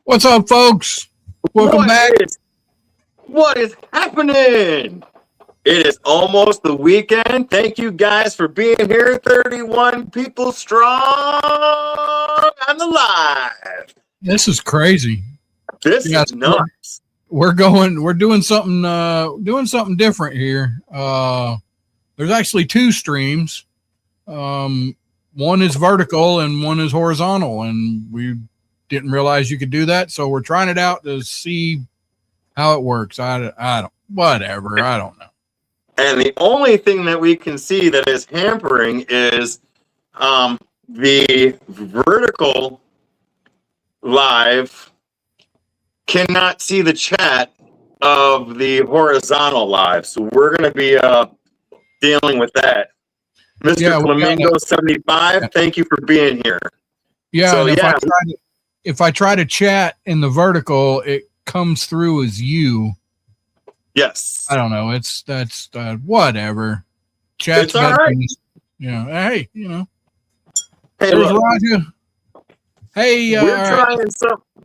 What's up, folks? Welcome back. What is happening? It is almost the weekend. Thank you guys for being here. 31 people strong on the live. This is crazy. This is nuts. We're doing something different here. There's actually two streams. One is vertical and one is horizontal, and we didn't realize you could do that, so we're trying it out to see how it works. I don't know. And the only thing that we can see that is hampering is the vertical live cannot see the chat of the horizontal live. So we're going to be dealing with that. Mr. Flamingo 75, thank you for being here. Yeah, so, if I try to chat in the vertical, it comes through as you. Yes. I don't know. That's whatever. Chat's all right. Hey, Hey, there's Roger. Hey,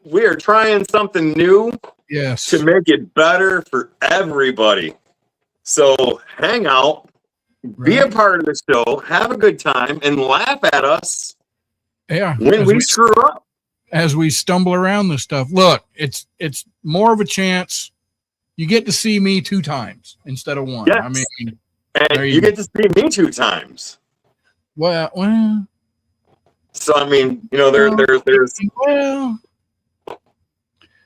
we are trying something new. Yes. To make it better for everybody. So hang out, be a part of the show, have a good time, and laugh at us. Yeah. When we screw up. As we stumble around this stuff. Look, it's more of a chance. You get to see me 2 times instead of 1. Yes. I mean, and you get to see me 2 times. Well. So I mean, there's. Well.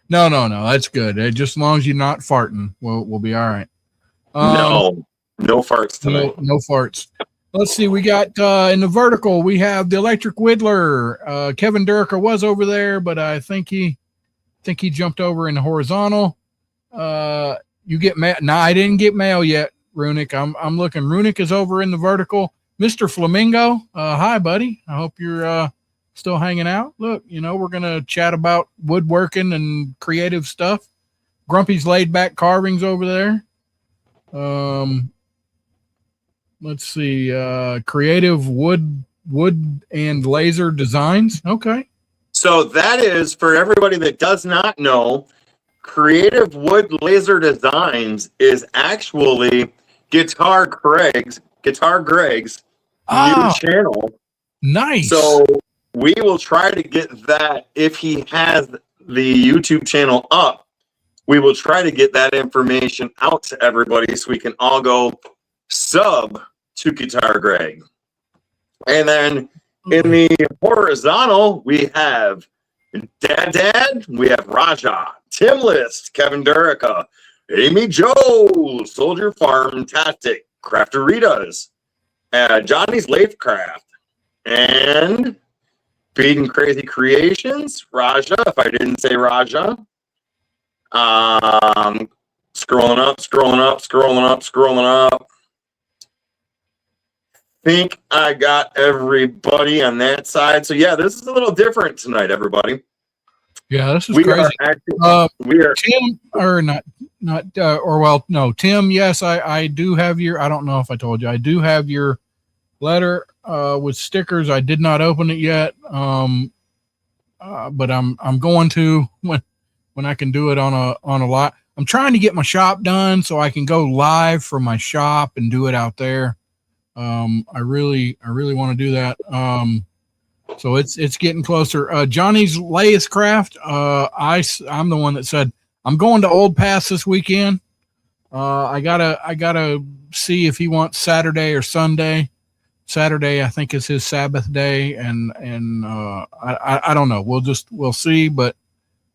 No. That's good. Just as long as you're not farting, we'll be all right. No farts tonight. No farts. Let's see. We got in the vertical. We have the Electric Whittler. Kevin Durka was over there, but I think he jumped over in the horizontal. You get mail? No, I didn't get mail yet, Runic. I'm looking. Runic is over in the vertical. Mr. Flamingo. Hi, buddy. I hope you're still hanging out. Look, we're gonna chat about woodworking and creative stuff. Grumpy's laid back carvings over there. Let's see, creative wood and laser designs. Okay. So that is, for everybody that does not know, Creative Wood Laser Designs is actually Guitar Greg's new channel. Nice. So we will try to get that, if he has the YouTube channel up, we will try to get that information out to everybody so we can all go sub to Guitar Greg. And then in the horizontal, we have Dad, we have Raja, Tim List, Kevin Durka, Amy Joe, Soldier Farm Tastic, Crafteritas, Johnny's Lathe Craft, and Feeding Crazy Creations, Raja, if I didn't say Raja. Scrolling up. Think I got everybody on that side. So yeah, this is a little different tonight, everybody. Yeah, this is crazy. Tim, or no, Tim. Yes, I do have your. I don't know if I told you. I do have your letter with stickers. I did not open it yet. But I'm going to when I can do it on a lot. I'm trying to get my shop done so I can go live from my shop and do it out there. I really want to do that. So it's getting closer. Johnny's Lathe Craft. I'm the one that said I'm going to Old Pass this weekend. I gotta see if he wants Saturday or Sunday. Saturday, I think, is his Sabbath day, and I don't know. We'll see. But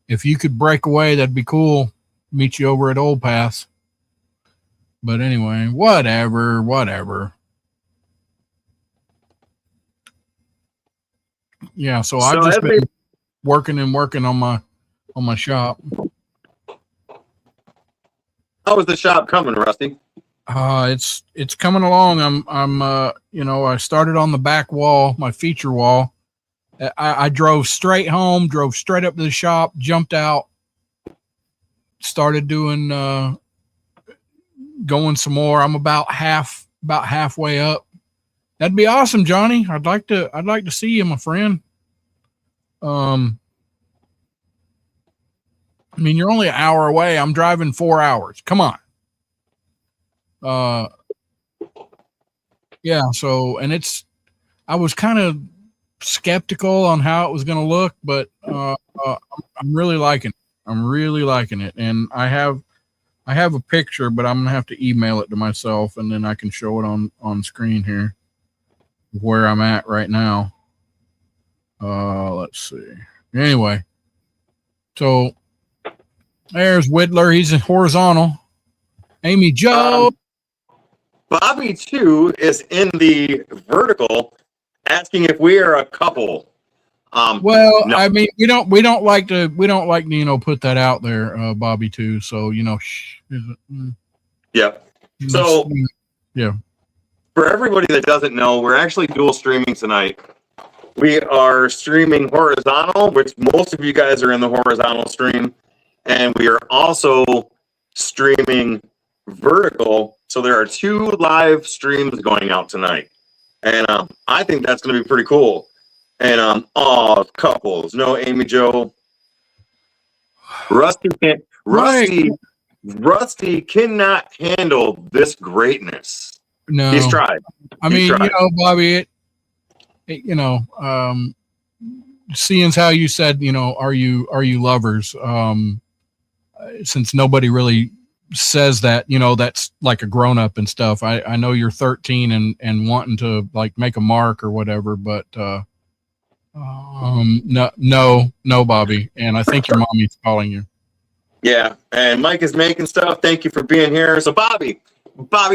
if you could break away, that'd be cool. Meet you over at Old Pass. But anyway, whatever. Yeah, so I've just been working on my shop. How is the shop coming, Rusty? It's coming along. I started on the back wall, my feature wall. I drove straight home, drove straight up to the shop, jumped out, started doing going some more. I'm about halfway up. That'd be awesome, Johnny. I'd like to see you, my friend. I mean, you're only an hour away. I'm driving 4 hours. Come on. Yeah. So, and I was kind of skeptical on how it was going to look, but I'm really liking it. I'm really liking it. And I have a picture, but I'm going to have to email it to myself, and then I can show it on screen here where I'm at right now. Let's see. Anyway, so there's Whittler. He's horizontal. Amy Joe. Bobby too is in the vertical, asking if we are a couple. Well, no. I mean, we don't like to put that out there, Bobby too. So Yep. So yeah. For everybody that doesn't know, we're actually dual streaming tonight. We are streaming horizontal, which most of you guys are in the horizontal stream, and we are also streaming vertical. So there are 2 live streams going out tonight, and I think that's going to be pretty cool. And couples, no Amy Joe, Rusty cannot handle this greatness. No, he's tried. I mean, Bobby, seeing as how you said, are you lovers? Since nobody really says that, that's like a grown up and stuff. I know you're 13 and wanting to like make a mark or whatever, but no, Bobby. And I think your mommy's calling you. Yeah, and Mike is making stuff. Thank you for being here. So Bobby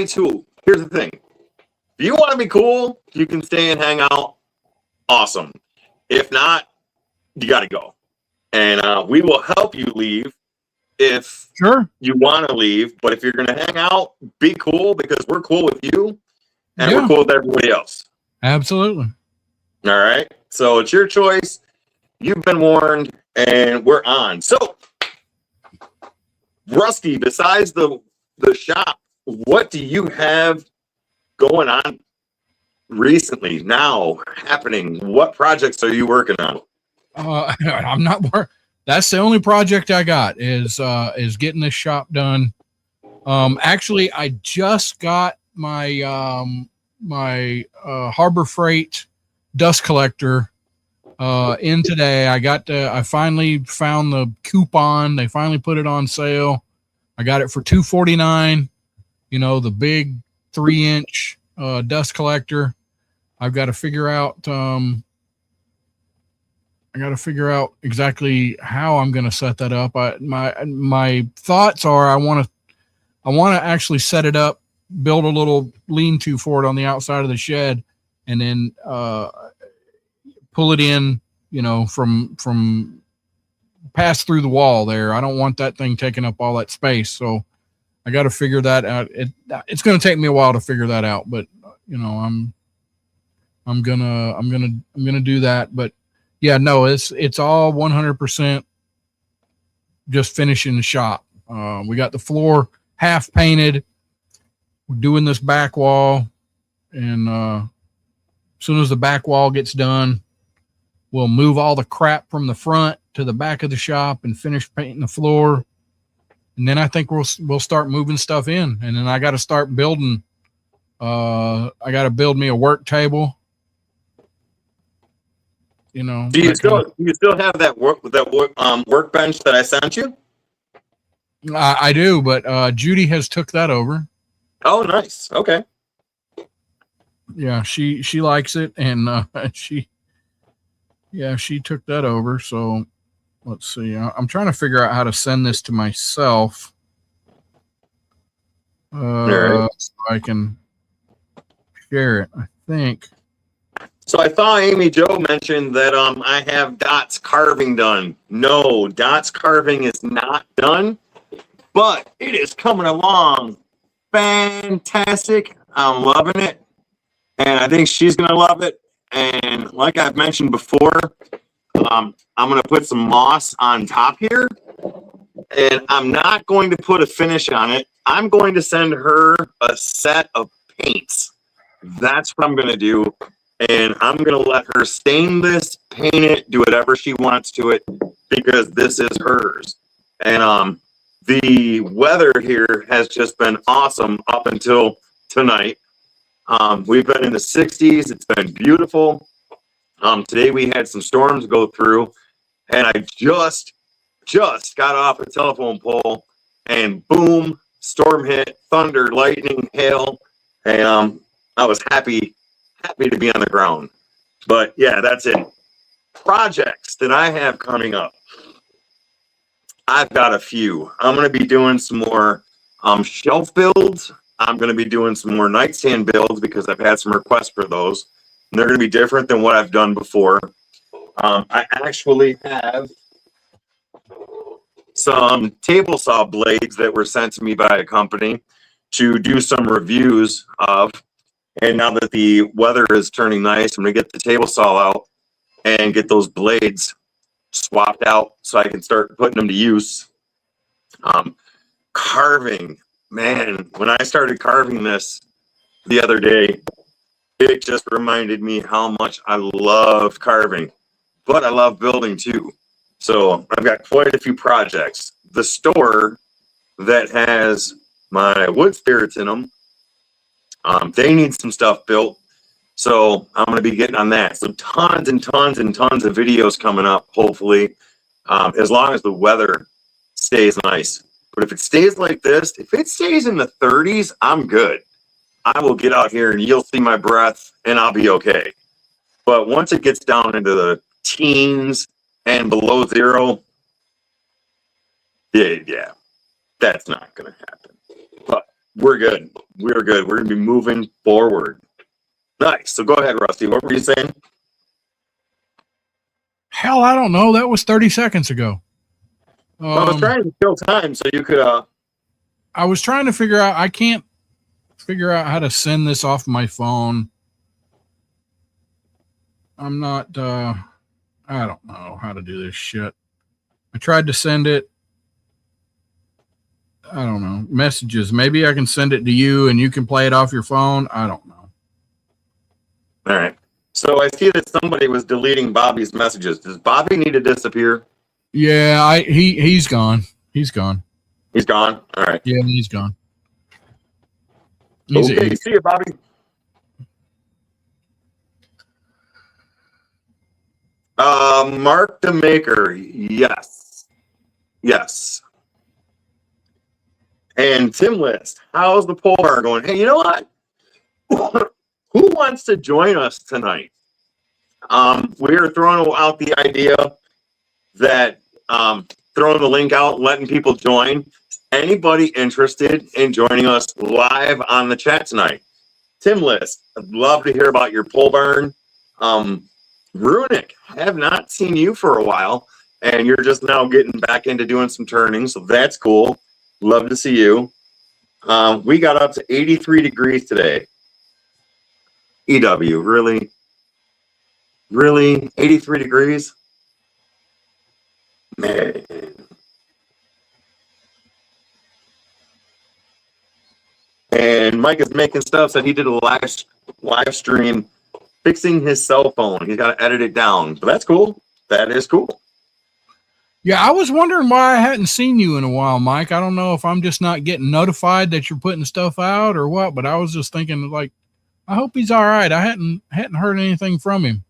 too. Here's the thing. If you want to be cool, you can stay and hang out. Awesome. If not, you got to go. And we will help you leave if you want to leave. But if you're going to hang out, be cool, because we're cool with you and we're cool with everybody else. Absolutely. All right. So it's your choice. You've been warned, and we're on. So, Rusty, besides the shop, what do you have going on recently, now, happening? What projects are you working on? I'm not working. That's the only project I got is getting this shop done. Actually, I just got my my Harbor Freight dust collector in today. I finally found the coupon. They finally put it on sale. I got it for $249. The big 3-inch dust collector. I've got to figure out. I got to figure out exactly how I'm going to set that up. My thoughts are I want to actually set it up, build a little lean-to for it on the outside of the shed, and then pull it in, from pass through the wall there. I don't want that thing taking up all that space. So I got to figure that out. It's going to take me a while to figure that out, but I'm gonna do that. But yeah, no, it's all 100% just finishing the shop. We got the floor half painted. We're doing this back wall, and as soon as the back wall gets done, we'll move all the crap from the front to the back of the shop and finish painting the floor. And then I think we'll start moving stuff in, and then I got to start building. I got to build me a work table. Do you still have that workbench that I sent you? I do, but Judy has took that over. Oh, nice. Okay. Yeah, she likes it, and she took that over. So let's see. I'm trying to figure out how to send this to myself, so I can share it. I think. So I saw Amy Jo mention that I have Dot's carving done. No, Dot's carving is not done, but it is coming along fantastic. I'm loving it, and I think she's gonna love it. And like I've mentioned before, I'm gonna put some moss on top here, and I'm not going to put a finish on it. I'm going to send her a set of paints. That's what I'm gonna do. And I'm going to let her stain this, paint it, do whatever she wants to it, because this is hers. And the weather here has just been awesome up until tonight. We've been in the 60s. It's been beautiful. Today we had some storms go through, and I just got off a telephone pole, and boom, storm hit, thunder, lightning, hail, and I was happy to be on the ground. But yeah, that's it. Projects that I have coming up. I've got a few. I'm going to be doing some more shelf builds. I'm going to be doing some more nightstand builds because I've had some requests for those. And they're going to be different than what I've done before. I actually have some table saw blades that were sent to me by a company to do some reviews of. And now that the weather is turning nice, I'm going to get the table saw out and get those blades swapped out so I can start putting them to use. Carving, man, when I started carving this the other day, it just reminded me how much I love carving, but I love building too. So I've got quite a few projects. The store that has my wood spirits in them, they need some stuff built. So I'm going to be getting on that. So tons and tons and tons of videos coming up, hopefully, as long as the weather stays nice. But if it stays like this, if it stays in the 30s, I'm good. I will get out here and you'll see my breath and I'll be okay. But once it gets down into the teens and below zero, yeah, that's not going to happen. But we're good. We're good. We're going to be moving forward. Nice. So go ahead, Rusty. What were you saying? Hell, I don't know. That was 30 seconds ago. I was trying to kill time so you could. I was trying to figure out. I can't figure out how to send this off my phone. I'm not. I don't know how to do this shit. I tried to send it. I don't know. Messages. Maybe I can send it to you and you can play it off your phone. I don't know. All right. So I see that somebody was deleting Bobby's messages. Does Bobby need to disappear? Yeah, he's gone. He's gone. He's gone? All right. Yeah, he's gone. Okay, see you, Bobby. Mark the Maker. Yes. Yes. And Tim List, how's the pole bar going? Hey, you know what? Who wants to join us tonight? We are throwing out the idea that throwing the link out, letting people join. Anybody interested in joining us live on the chat tonight? Tim List, I'd love to hear about your pole barn. Runic, have not seen you for a while, and you're just now getting back into doing some turning, so that's cool. Love to see you. We got up to 83 degrees today. EW, really? Really? 83 degrees? Man. And Mike is making stuff, so he did a live stream fixing his cell phone. He's got to edit it down. But that's cool. That is cool. Yeah, I was wondering why I hadn't seen you in a while, Mike. I don't know if I'm just not getting notified that you're putting stuff out or what, but I was just thinking, like, I hope he's all right. I hadn't heard anything from him.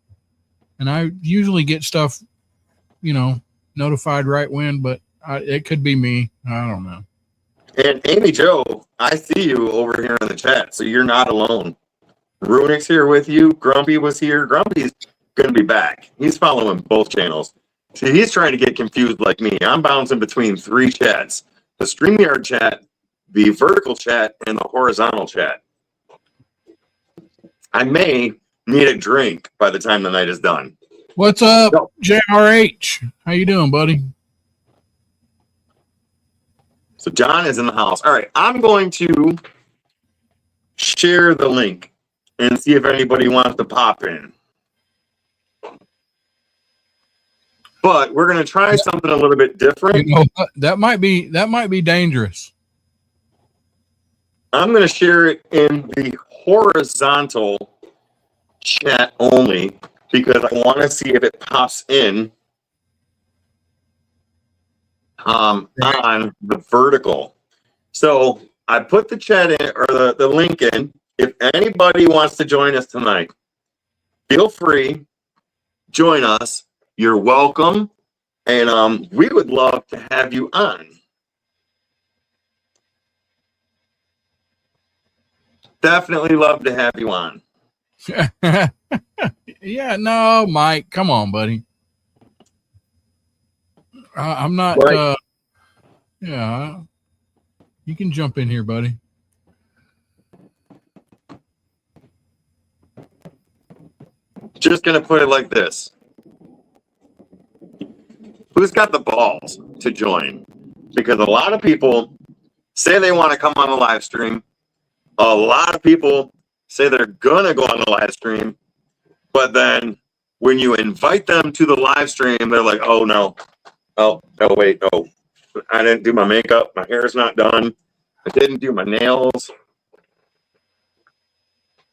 And I usually get stuff, notified right when, but it could be me. I don't know. And Amy Joe, I see you over here in the chat, so you're not alone. Runic's here with you. Grumpy was here. Grumpy's going to be back. He's following both channels. See, he's trying to get confused like me. I'm bouncing between three chats. The StreamYard chat, the vertical chat, and the horizontal chat. I may need a drink by the time the night is done. What's up, JRH? How you doing, buddy? So John is in the house. All right, I'm going to share the link and see if anybody wants to pop in. But we're going to try something a little bit different. That might be dangerous. I'm going to share it in the horizontal chat only because I want to see if it pops in. on the vertical. So I put the chat in, or the link in. If anybody wants to join us tonight, feel free, join us. You're welcome. And we would love to have you on. Definitely love to have you on. Yeah, no, Mike, come on, buddy. I'm not. Right. Yeah, you can jump in here, buddy. Just gonna put it like this: who's got the balls to join? Because a lot of people say they want to come on a live stream. A lot of people say they're gonna go on the live stream, but then when you invite them to the live stream, they're like, "Oh no, oh wait, no, I didn't do my makeup. My hair's not done. I didn't do my nails."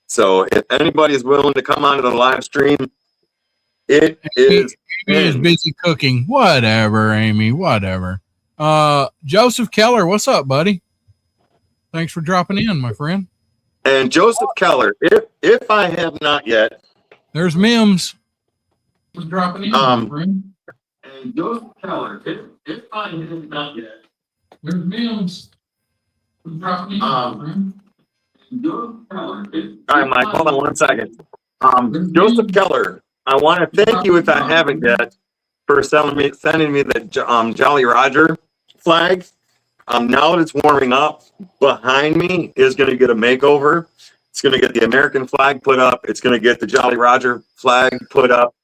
So if anybody is willing to come onto the live stream, it is. Amy is busy cooking. Whatever, Amy. Whatever. Joseph Keller, what's up, buddy? Thanks for dropping in, my friend. And Joseph Keller, if I have not yet, there's Mims. For dropping in, my friend. And Joseph Keller, if I have not yet, there's Mims. For dropping in, my friend. All right, Mike, hold on one second. Joseph Keller, I want to thank you, if I haven't yet, for sending me the Jolly Roger flag. Now that it's warming up, behind me is going to get a makeover. It's going to get the American flag put up. It's going to get the Jolly Roger flag put up,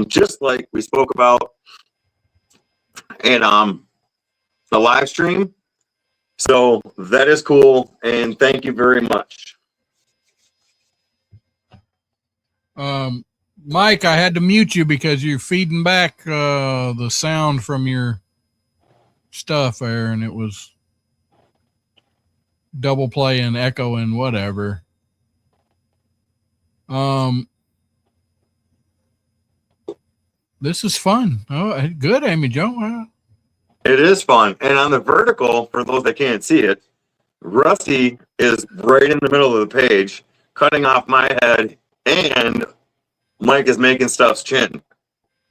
just like we spoke about in the live stream. So that is cool, and thank you very much. Mike, I had to mute you because you're feeding back the sound from your stuff there, and it was double playing, echoing, whatever. This is fun. Oh, good, Amy Jo. It is fun. And on the vertical, for those that can't see it, Rusty is right in the middle of the page, cutting off my head, and Mike is making Stuff's chin.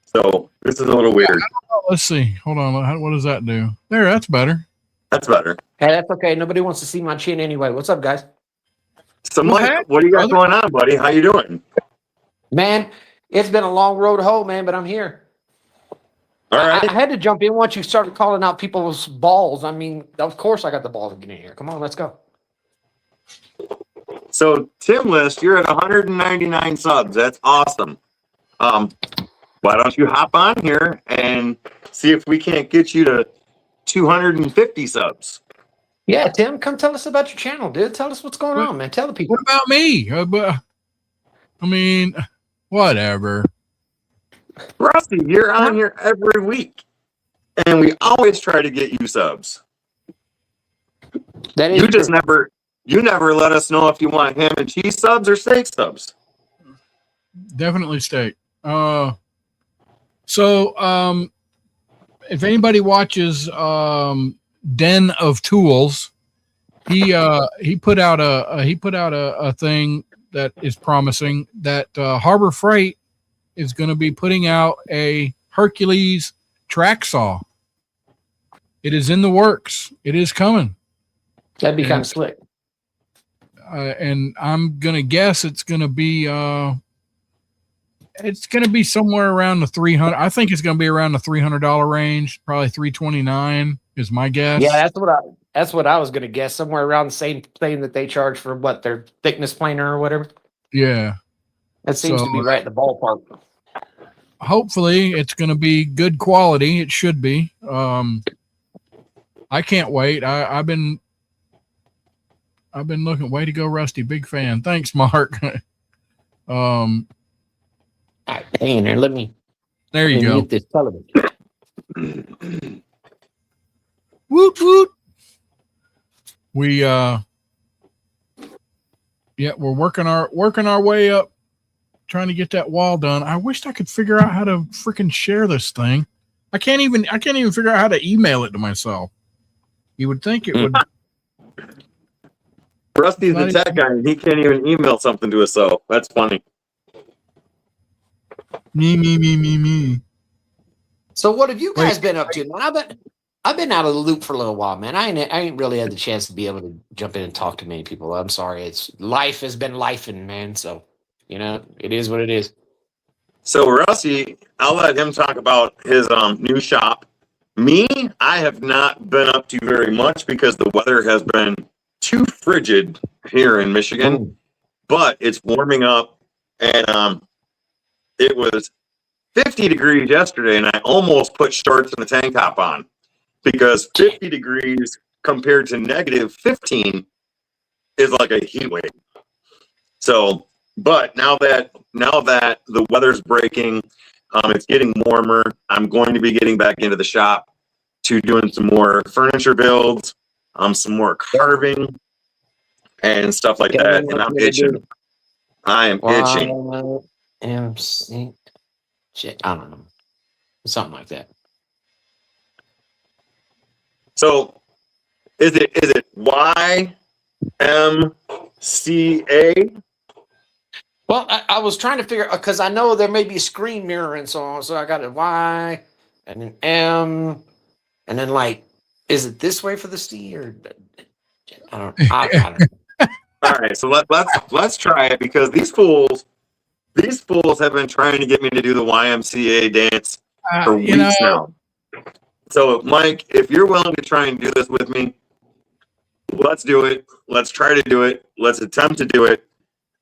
So this is a little weird. Let's see. Hold on. What does that do? There, that's better. That's better. Hey, that's okay. Nobody wants to see my chin anyway. What's up, guys? So, Mike, what do you got going on, buddy? How you doing? Man, it's been a long road home, man, but I'm here. All right. I had to jump in once you started calling out people's balls. I mean, of course I got the balls to get in here. Come on, let's go. So, Tim List, you're at 199 subs. That's awesome. Why don't you hop on here and see if we can't get you to 250 subs? Yeah, Tim, come tell us about your channel, dude. Tell us what's going on, man. Tell the people. What about me? I mean, whatever. Rusty, you're on here every week, and we always try to get you subs. That is you never let us know if you want ham and cheese subs or steak subs. Definitely steak. So if anybody watches Den of Tools, he put out a thing that is promising that Harbor Freight is going to be putting out a Hercules track saw. It is in the works. It is coming. That'd be kind of slick. And I'm going to guess it's going to be somewhere around the 300. I think it's going to be around the $300 range, probably $329 is my guess. Yeah, that's what I was going to guess, somewhere around the same thing that they charge for what, their thickness planer or whatever. Yeah. That seems to be right in the ballpark. Hopefully it's going to be good quality. It should be. I can't wait. I've been looking. Way to go, Rusty. Big fan. Thanks, Mark. All right, hang in there. Let me. There you go. Get this television. Woot woot. We're working our way up, trying to get that wall done. I wished I could figure out how to freaking share this thing. I can't even figure out how to email it to myself. You would think it would. Rusty's the tech guy, and he can't even email something to himself. That's funny. Me. So what have you guys been up to, man? I've been out of the loop for a little while, man. I ain't really had the chance to be able to jump in and talk to many people. I'm sorry. Life has been lifing, man. So, it is what it is. So Rusty, I'll let him talk about his new shop. Me, I have not been up to very much because the weather has been too frigid here in Michigan. But it's warming up, and it was 50 degrees yesterday, and I almost put shorts and a tank top on because 50 degrees compared to negative 15 is like a heat wave. So, but now that the weather's breaking, it's getting warmer. I'm going to be getting back into the shop to doing some more furniture builds, some more carving and stuff like that. And I'm itching. I am itching. Shit, I don't know. Something like that. So is it YMCA? Well, I was trying to figure because I know there may be a screen mirror and so on. So I got a Y and an M, and then is it this way for the C or I don't know. All right, so let's try it because these fools have been trying to get me to do the YMCA dance for weeks now. So, Mike, if you're willing to try and do this with me, let's do it. Let's try to do it. Let's attempt to do it.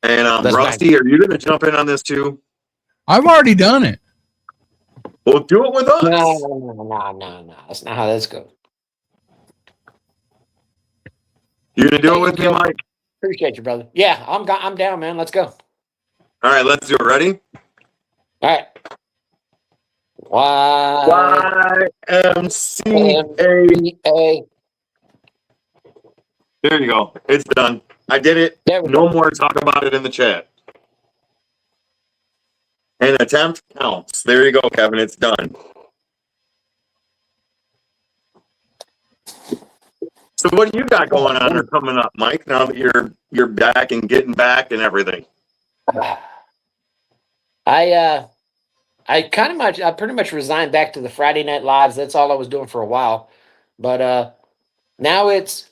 And Rusty, are you going to jump in on this too? I've already done it. Well, do it with us. No. That's not how this goes. You going to do it with me, Mike? Appreciate you, brother. Yeah, I'm down, man. Let's go. All right, let's do it. Ready? All right. YMCA. There you go. It's done. I did it. No more talk about it in the chat. An attempt counts. There you go, Kevin. It's done. So what do you got going on or coming up, Mike, now that you're back and getting back and everything? I pretty much resigned back to the Friday Night Lives. That's all I was doing for a while. But now it's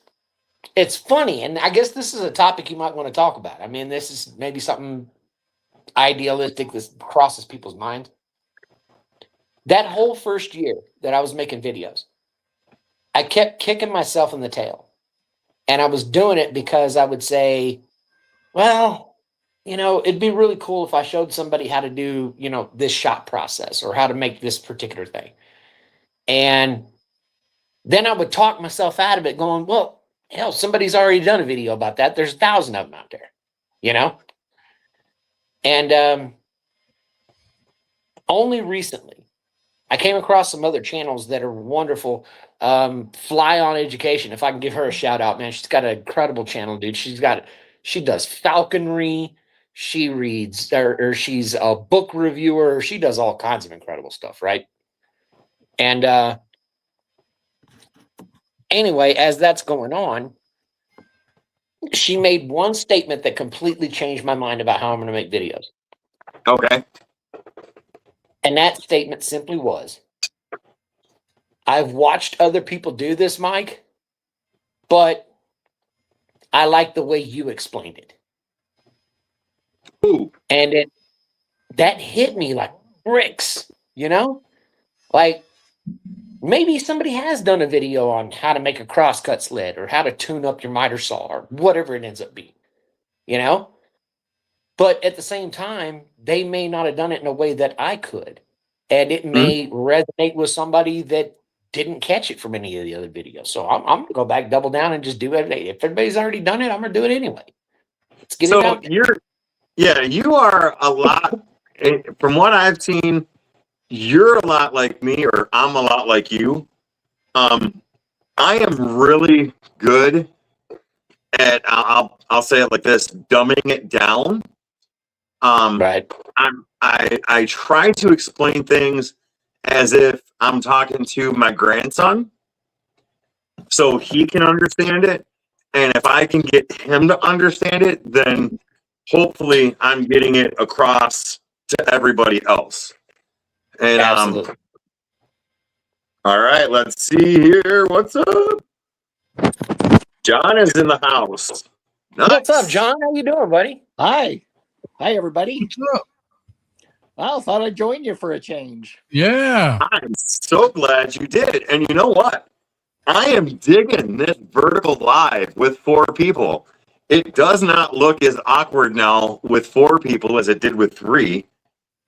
funny, and I guess this is a topic you might want to talk about. I mean, this is maybe something idealistic that crosses people's minds. That whole first year that I was making videos, I kept kicking myself in the tail. And I was doing it because I would say, well, it'd be really cool if I showed somebody how to do, this shop process or how to make this particular thing. And then I would talk myself out of it going, well, hell, somebody's already done a video about that. There's 1,000 of them out there, And only recently, I came across some other channels that are wonderful. Fly on Education, if I can give her a shout out, man. She's got an incredible channel, dude. She does falconry. She reads, or she's a book reviewer. She does all kinds of incredible stuff, right? And anyway, as that's going on, she made one statement that completely changed my mind about how I'm going to make videos. Okay. And that statement simply was, I've watched other people do this, Mike, but I like the way you explained it. Ooh. And that hit me like bricks, Like maybe somebody has done a video on how to make a crosscut sled or how to tune up your miter saw or whatever it ends up being, But at the same time, they may not have done it in a way that I could. And it may resonate with somebody that didn't catch it from any of the other videos. So I'm going to go back, double down, and just do it. If everybody's already done it, I'm going to do it anyway. Let's get it out there. You are a lot, from what I've seen, you're a lot like me, or I'm a lot like you. I am really good at, I'll say it like this, dumbing it down. Right. I try to explain things as if I'm talking to my grandson, so he can understand it. And if I can get him to understand it, then hopefully I'm getting it across to everybody else. And Absolutely. all right, let's see here. What's up? John is in the house. Nice. What's up, John? How you doing, buddy? Hi. Hi, everybody. What's up? Well, thought I'd join you for a change. Yeah. I'm so glad you did. And you know what? I am digging this vertical live with 4 people. It does not look as awkward now with 4 people as it did with 3.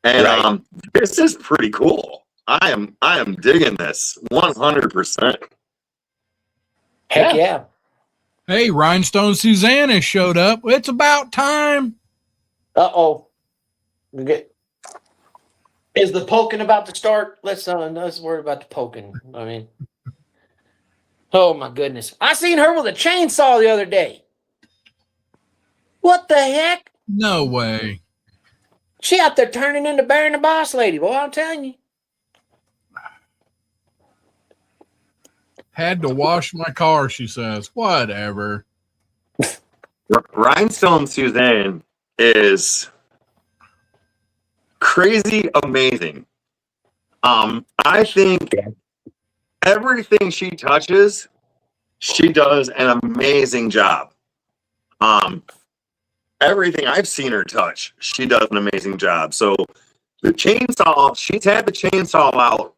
And Right. this is pretty cool. I am digging this 100%. Heck yeah. Hey, Rhinestone Suzanne has showed up. It's about time. Uh-oh. Is the poking about to start? Let's worry about the poking. I mean, oh my goodness. I seen her with a chainsaw the other day. What the heck? No way. She out there turning into Baron the Boss Lady. Boy, I'm telling you. Had to wash my car, she says. Whatever. Rhinestone Suzanne is crazy amazing. I think everything she touches, she does an amazing job. Everything I've seen her touch, she does an amazing job. So the chainsaw, she's had the chainsaw out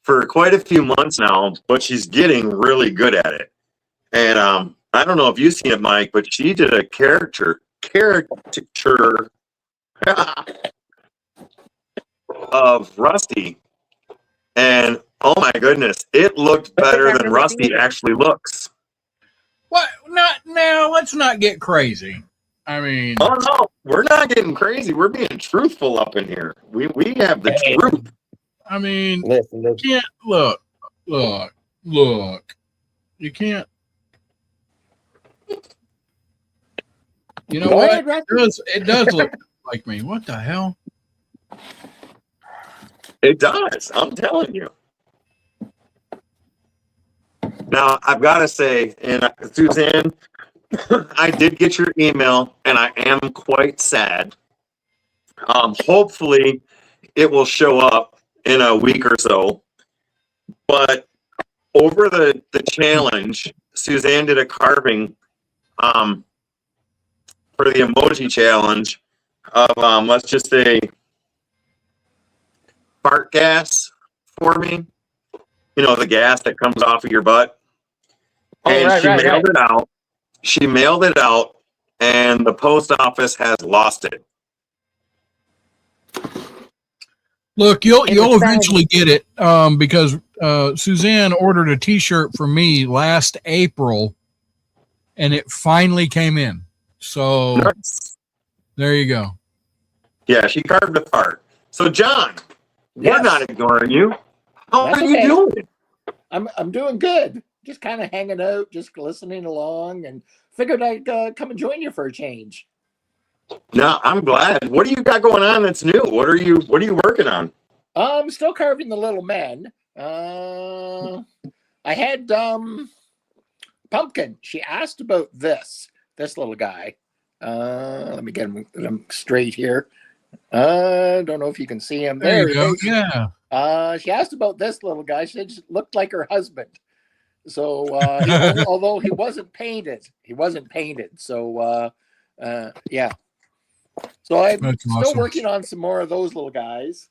for quite a few months now, but she's getting really good at it. And I don't know if you've seen it, Mike, but she did a caricature of Rusty. And oh my goodness, it looked better than Rusty actually looks. What? Not now. Let's not get crazy. I mean, Oh no, we're not getting crazy. We're being truthful up in here. We have the truth. I mean, Listen. you can't look. You can't. You know Go what? ahead, Rusty. It does look like me. What the hell? It does. I'm telling you. Now I've got to say, and Suzanne, I did get your email, and I am quite sad. Hopefully, it will show up in a week or so. But over the challenge, Suzanne did a carving for the emoji challenge of let's just say fart gas for me. You know, the gas that comes off of your butt. And she mailed it out. She mailed it out, and the post office has lost it. Look, you'll eventually get it because Suzanne ordered a T-shirt for me last April, and it finally came in. So Nice. There you go. Yeah, she carved a fart. So John, we're Yes. not ignoring you. How That's are you okay. doing? I'm doing good. Just kind of hanging out, just listening along, and figured I'd come and join you for a change. No, I'm glad. What do you got going on that's new? What are you working on? I'm still carving the little men. I had Pumpkin. She asked about this little guy. Let me get him straight here. Don't know if you can see him. There you go. he is. Yeah. She asked about this little guy. She said it looked like her husband. So although he wasn't painted. So yeah. So I'm That's still awesome. working on some more of those little guys,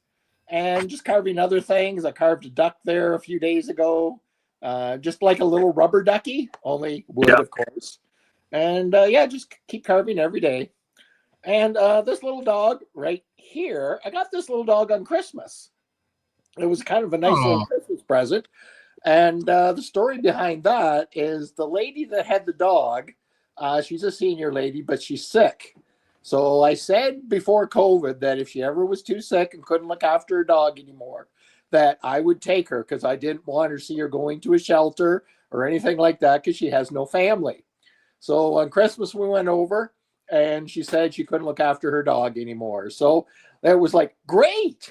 and just carving other things. I carved a duck there a few days ago, just like a little rubber ducky, only wood, Yeah. of course. And yeah, just keep carving every day. And this little dog right here, I got this little dog on Christmas. It was kind of a nice little Christmas present. And the story behind that is the lady that had the dog, she's a senior lady, but she's sick. So I said before COVID that if she ever was too sick and couldn't look after her dog anymore, that I would take her, because I didn't want her to see her going to a shelter or anything like that, because she has no family. So on Christmas we went over, and she said she couldn't look after her dog anymore. So that was like, great.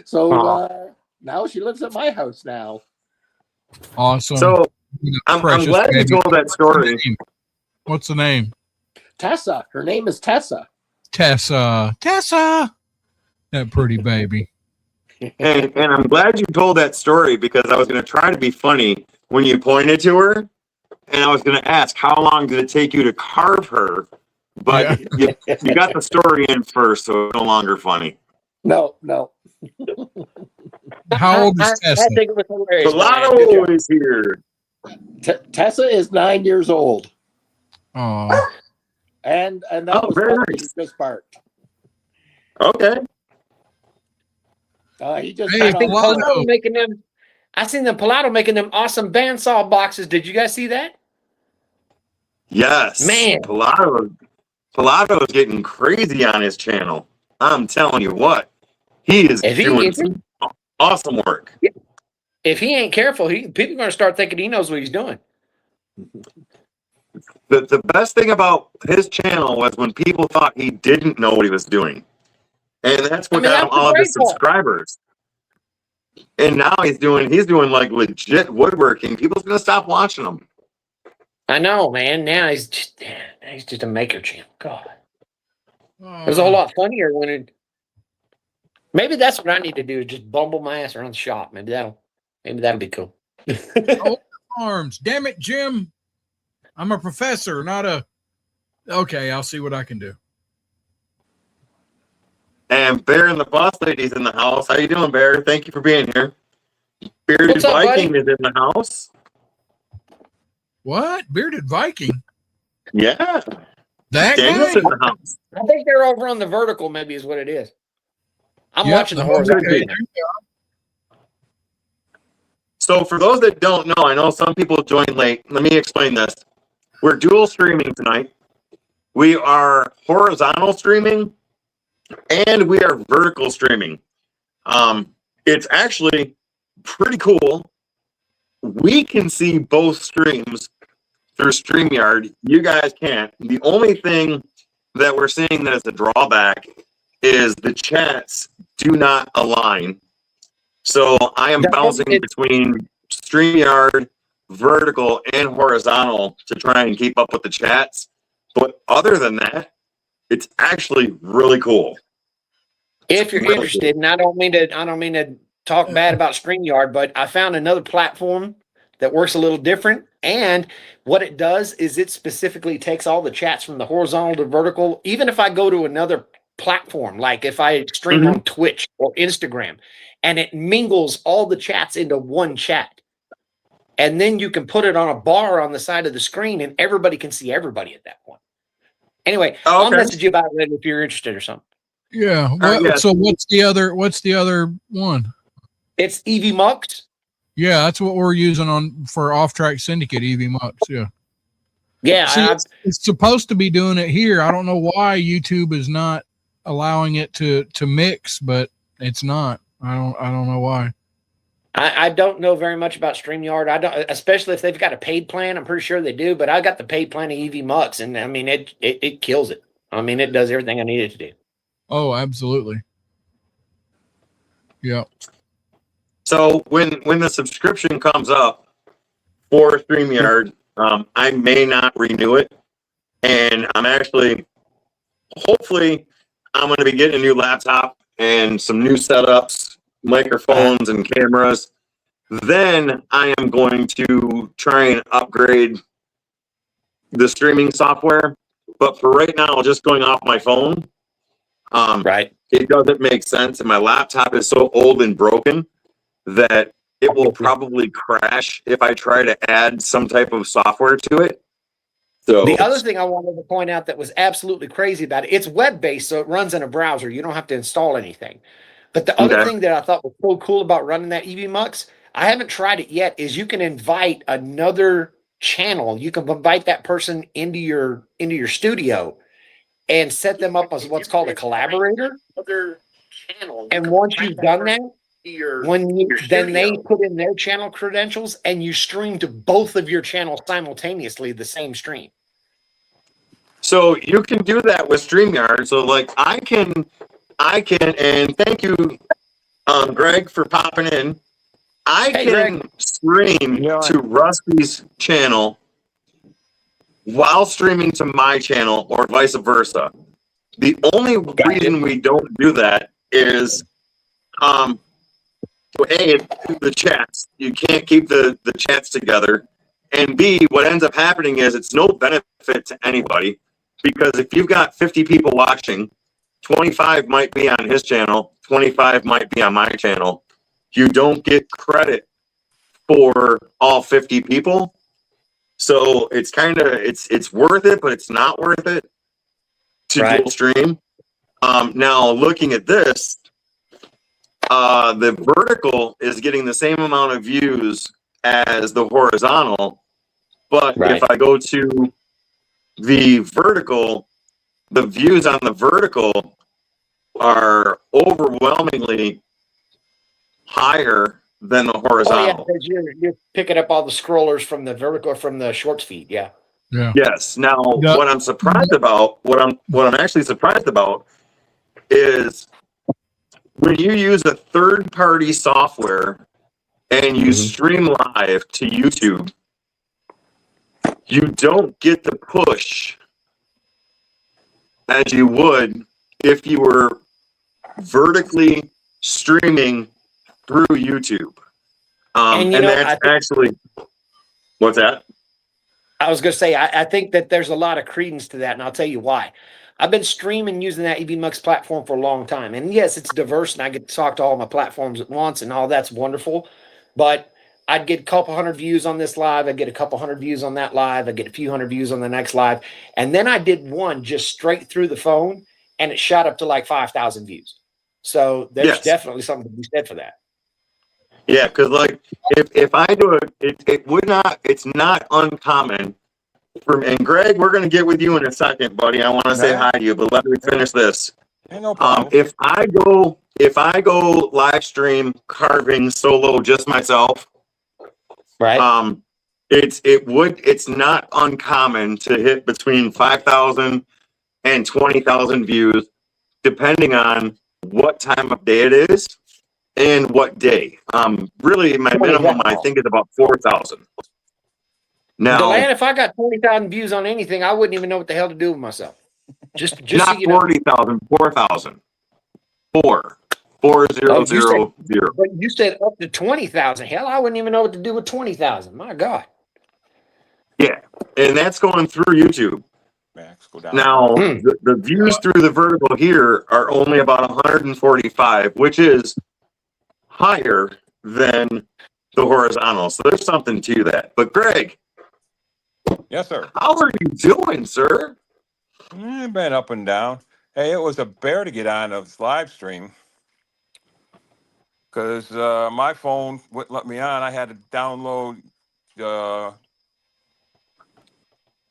So now she lives at my house now. Awesome. So I'm glad you told that story. What's the name? Tessa. Her name is Tessa. Tessa. That pretty baby. And I'm glad you told that story, because I was going to try to be funny when you pointed to her, and I was going to ask, how long did it take you to carve her? But you got the story in first, so it's no longer funny. No. How old is Tessa? I think it was hilarious. Solano is here. Tessa is 9 years old. Oh, And that was very nice. nice. He just barked. Okay. He just Hey, I think Palato. Palato making them. I seen them Palato making them awesome bandsaw boxes. Did you guys see that? Yes. Man. Palato is getting crazy on his channel. I'm telling you what. He is doing some awesome work. If he ain't careful, people are going to start thinking he knows what he's doing. The best thing about his channel was when people thought he didn't know what he was doing. And that's what got him all of his subscribers. And now he's doing like legit woodworking. People's gonna stop watching him. I know, man. Now he's just a maker channel. God, it was a whole lot funnier when it. Maybe that's what I need to do, is just bumble my ass around the shop. Maybe that'll be cool. arms. Damn it, Jim. I'm a professor, not a. Okay, I'll see what I can do. And Bear and the Boss Lady's in the house. How you doing, Bear? Thank you for being here. Bearded What's up, Viking buddy? is in the house. What? Bearded Viking? Yeah. That Daniel's guy? in the house. I think they're over on the vertical. Maybe is what it is. I'm Yep, watching the horizontal. okay. So for those that don't know, I know some people joined late. Let me explain this. We're dual streaming tonight. We are horizontal streaming and we are vertical streaming. It's actually pretty cool. We can see both streams through StreamYard. You guys can't. The only thing that we're seeing that is a drawback is the chats do not align. So I am bouncing between StreamYard, vertical, and horizontal to try and keep up with the chats. But other than that, it's actually really cool. If you're interested, and I don't mean to talk bad about StreamYard, but I found another platform that works a little different. And what it does is it specifically takes all the chats from the horizontal to vertical. Even if I go to another platform, like if I stream on Twitch or Instagram, and it mingles all the chats into one chat. And then you can put it on a bar on the side of the screen and everybody can see everybody at that point. Anyway, I'll message you about it later if you're interested or something. Yeah. So what's the other one? It's EV Mux. Yeah, that's what we're using for Off Track Syndicate, EV Mux. Yeah. Yeah. See, it's supposed to be doing it here. I don't know why YouTube is not allowing it to mix, but it's not. I don't know why. I don't know very much about StreamYard. I don't, especially if they've got a paid plan. I'm pretty sure they do, but I got the paid plan of EV Mux, and I mean it kills it. I mean, it does everything I need it to do. Oh, absolutely. Yeah. So when the subscription comes up for StreamYard, I may not renew it, and hopefully I'm going to be getting a new laptop and some new setups, microphones and cameras. Then I am going to try and upgrade the streaming software. But for right now, just going off my phone, it doesn't make sense. And my laptop is so old and broken that it will probably crash if I try to add some type of software to it. So the other thing I wanted to point out that was absolutely crazy about it, it's web-based, so it runs in a browser. You don't have to install anything. But the other thing that I thought was so cool about running that EV Mux, I haven't tried it yet, is you can invite another channel. You can invite that person into your studio and set them up as what's called a collaborator. And once you've done that, then they put in their channel credentials and you stream to both of your channels simultaneously the same stream. So you can do that with StreamYard. So like I can, and thank you, Greg, for popping in. I Hey, can Greg. stream to Rusty's channel while streaming to my channel or vice versa. The only reason we don't do that is, A, the chats. You can't keep the chats together. And B, what ends up happening is it's no benefit to anybody, because if you've got 50 people watching, 25 might be on his channel, 25 might be on my channel. You don't get credit for all 50 people. So it's kind of, it's worth it, but it's not worth it to dual stream. Now looking at this, the vertical is getting the same amount of views as the horizontal, but if I go to the vertical, the views on the vertical are overwhelmingly higher than the horizontal. Oh, yeah, you're picking up all the scrollers from the vertical, from the shorts feed. Yeah. Yeah. Yes. Now, what I'm surprised about, what I'm actually surprised about, is when you use a third-party software and you stream live to YouTube, you don't get the push as you would if you were vertically streaming through YouTube. And that's actually, what's that? I was going to say, I think that there's a lot of credence to that, and I'll tell you why. I've been streaming using that EVMux platform for a long time. And yes, it's diverse, and I get to talk to all my platforms at once, and all that's wonderful. But I'd get a couple hundred views on this live. I'd get a couple hundred views on that live. I'd get a few hundred views on the next live. And then I did one just straight through the phone, and it shot up to like 5,000 views. So there's definitely something to be said for that. Yeah, because like if I do it's not uncommon for, and Greg, we're gonna get with you in a second, buddy. I want to say hi to you, but let me finish this. No problem. If I go live stream carving solo just myself, it's not uncommon to hit between 5,000 and 20,000 views, depending on what time of day it is and what day. Really, my minimum, I think, is about 4,000. Now, Delan, if I got 20,000 views on anything, I wouldn't even know what the hell to do with myself. Just not so you know. 40,000, 4,000. 4,000. But you said up to 20,000. Hell, I wouldn't even know what to do with 20,000. My God. Yeah, and that's going through YouTube. Max, go down. Now, the views through the vertical here are only about 145, which is higher than the horizontal. So there's something to that. But Greg. Yes, sir. How are you doing, sir? Been up and down. Hey, it was a bear to get on a live stream because my phone wouldn't let me on. I had to download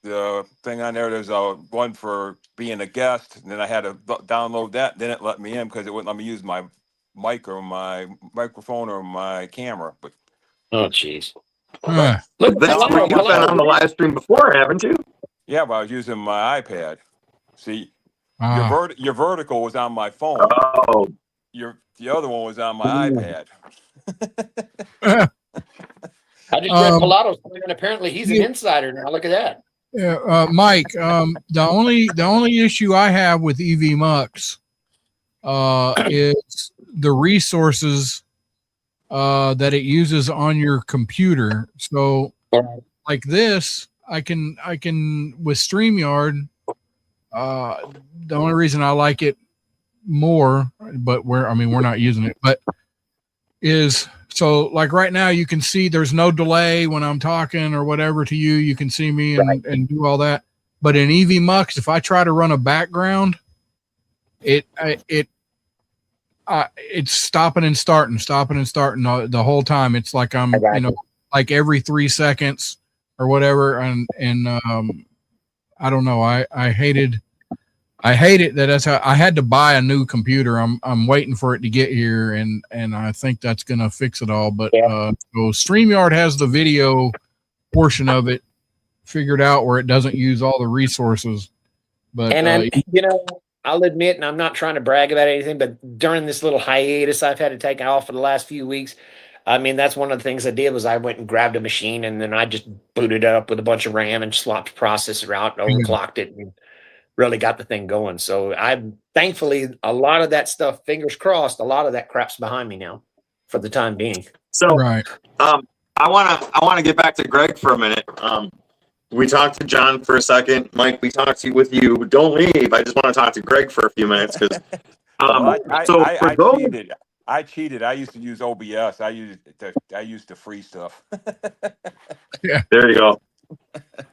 the thing on there. There's one for being a guest, and then I had to download that. Then it let me in because it wouldn't let me use my mic or my microphone or my camera. But oh, jeez. Look, that's you've been on the live stream before, haven't you? Yeah, but I was using my iPad. See, your vertical was on my phone. Oh, the other one was on my iPad. I just read Pilato's thing, and apparently he's an insider now. Look at that. Yeah, Mike. The only issue I have with EVMux is the resources that it uses on your computer. So, like this, I can with StreamYard. The only reason I like it more, but we're not using it, but is so like right now you can see there's no delay when I'm talking or whatever to you. You can see me and do all that. But in EVMux, if I try to run a background, it's stopping and starting the whole time. It's like I'm like every 3 seconds or whatever, and I don't know. I hate it that's how I had to buy a new computer. I'm waiting for it to get here, and I think that's gonna fix it all. But so StreamYard has the video portion of it figured out where it doesn't use all the resources. But And you know, I'll admit, and I'm not trying to brag about anything, but during this little hiatus I've had to take off for the last few weeks, I mean, that's one of the things I did was I went and grabbed a machine and then I just booted it up with a bunch of RAM and swapped the processor out and overclocked it and really got the thing going. So I'm thankfully a lot of that stuff, fingers crossed, a lot of that crap's behind me now for the time being. So, right. I wanna get back to Greg for a minute. We talked to John for a second. Mike, we talked with you. Don't leave. I just want to talk to Greg for a few minutes because. Well, For those, cheated. I cheated. I used to use OBS. I used the free stuff. there you go.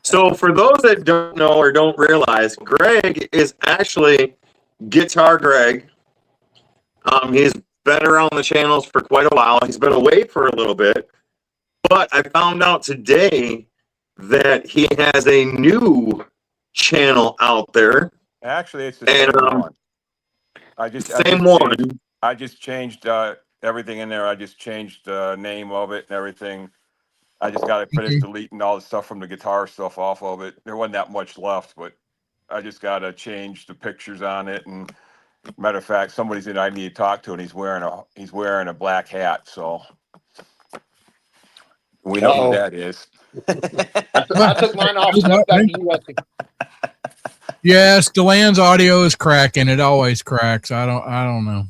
So for those that don't know or don't realize, Greg is actually Guitar Greg. He's been around the channels for quite a while. He's been away for a little bit, but I found out today that he has a new channel out there. Actually, it's the same one. I just changed everything in there. I just changed the name of it and everything. I just got to finish deleting all the stuff from the guitar stuff off of it. There wasn't that much left, but I just got to change the pictures on it. And matter of fact, somebody's in I need to talk to, and he's wearing a black hat. So we know who that is. I took mine off. Back to you, Rusty. Yes, Delan's audio is cracking. It always cracks. I don't know.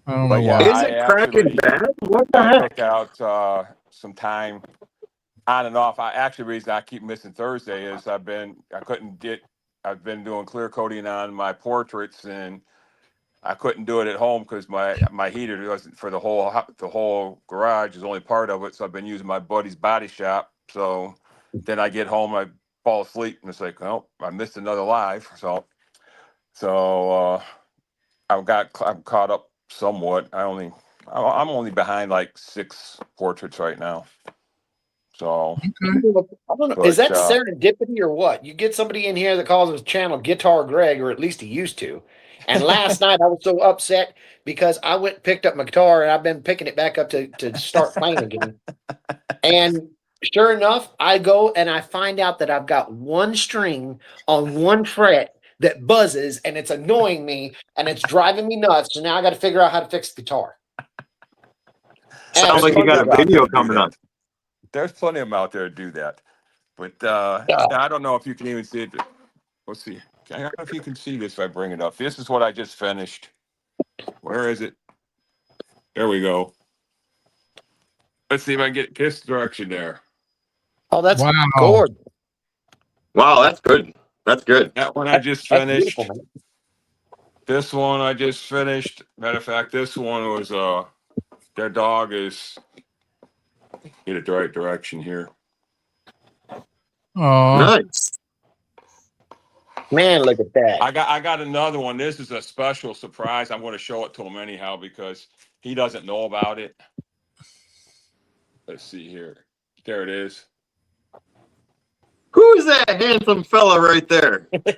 I don't know why. Is it cracking bad? What the heck? I took out some time on and off. Reason I keep missing Thursday is I've been doing clear coating on my portraits, and I couldn't do it at home because my heater wasn't for the whole garage is only part of it. So I've been using my buddy's body shop. So then I get home, I fall asleep, and it's like, oh, I missed another live. So I'm caught up somewhat. I'm only behind like 6 portraits right now. So I don't know. Is that serendipity or what? You get somebody in here that calls his channel Guitar Greg, or at least he used to. And last night I was so upset because I went and picked up my guitar and I've been picking it back up to start playing again. And sure enough, I go and I find out that I've got one string on one fret that buzzes and it's annoying me and it's driving me nuts. So now I got to figure out how to fix the guitar. Sounds like you got a video coming up. There's plenty of them out there to do that. But I don't know if you can even see it. Let's see. I don't know if you can see this if I bring it up. This is what I just finished. Where is it? There we go. Let's see if I can get this direction there. Oh, that's gorgeous. Wow, that's good. That's good. That one I just finished. This one I just finished. Matter of fact, this one was their dog is get it the right direction here. Oh, Nice. Man, look at that. I got another one. This is a special surprise. I'm going to show it to him anyhow because he doesn't know about it. Let's see here. There it is. Who is that handsome fella right there? Who is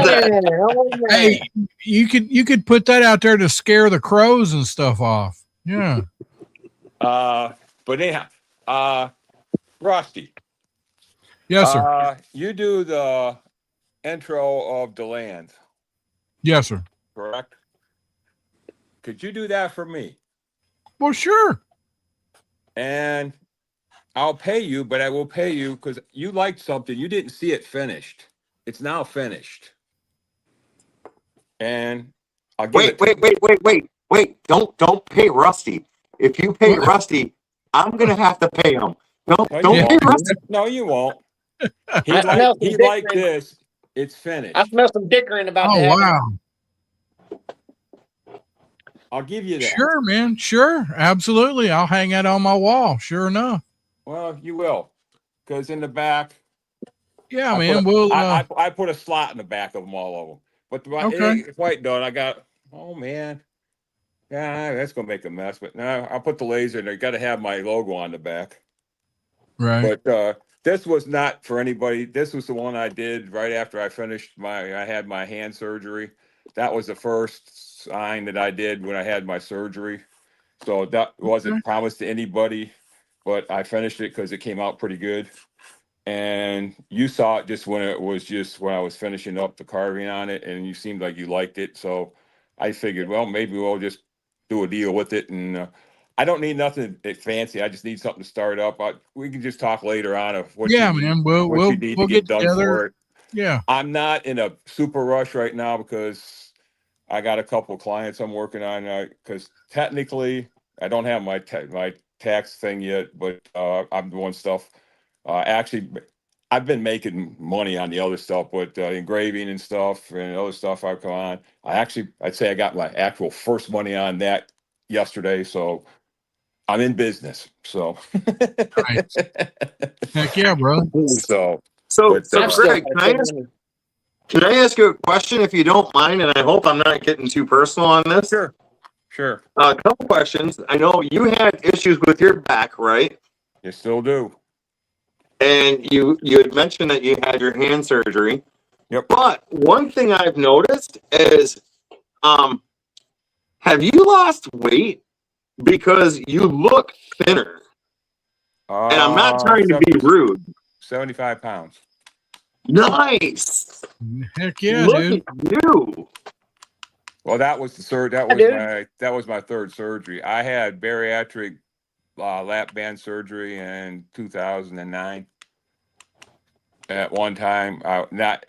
that? Hey, you could put that out there to scare the crows and stuff off. Yeah. But anyhow, Rusty. Yes, sir. You do the intro of Delan. Yes, sir. Correct? Could you do that for me? Well, sure. And I'll pay you, but I will pay you because you liked something. You didn't see it finished. It's now finished. And I'll give wait. Don't pay Rusty. If you pay Rusty, I'm gonna have to pay him. Don't pay Rusty. No, you won't. He liked this. It's finished. I smell some dickering about that. Oh, wow. I'll give you that. Sure, man. Sure. Absolutely. I'll hang that on my wall. Sure enough. Well, you will. Because in the back. Yeah, man. We'll. I put a slot in the back of them, all of them. But it ain't quite done. I got, oh, man. Yeah, that's going to make a mess. But now I'll put the laser in there. Got to have my logo on the back. Right. But this was not for anybody. This was the one I did right after I finished I had my hand surgery. That was the first sign that I did when I had my surgery. So that wasn't promised to anybody, but I finished it because it came out pretty good. and you saw it just when I was finishing up the carving on it, and you seemed like you liked it. So I figured, well, maybe we'll just do a deal with it. And I don't need nothing fancy. I just need something to start up. We can just talk later on of what you Yeah, need, man. what you need to We'll get get done together. for it. Yeah. I'm not in a super rush right now because I got a couple of clients I'm working on. Because technically, I don't have my tax thing yet, but I'm doing stuff. Actually, I've been making money on the other stuff, but engraving and stuff and other stuff I've come on. I'd say I got my actual first money on that yesterday. So I'm in business. So, Nice. Heck yeah, bro. so, So, but so I'm still Greg, can I ask you a question if you don't mind? And I hope I'm not getting too personal on this. sure. A couple questions. I know you had issues with your back, right? You still do. And you had mentioned that you had your hand surgery. Yep. But one thing I've noticed is, have you lost weight? Because you look thinner. And I'm not trying to be rude. 75 pounds. Nice. Heck yeah, Look dude. at you. Well, that was the third. That was my third surgery. I had bariatric lap band surgery in 2009. At one time, that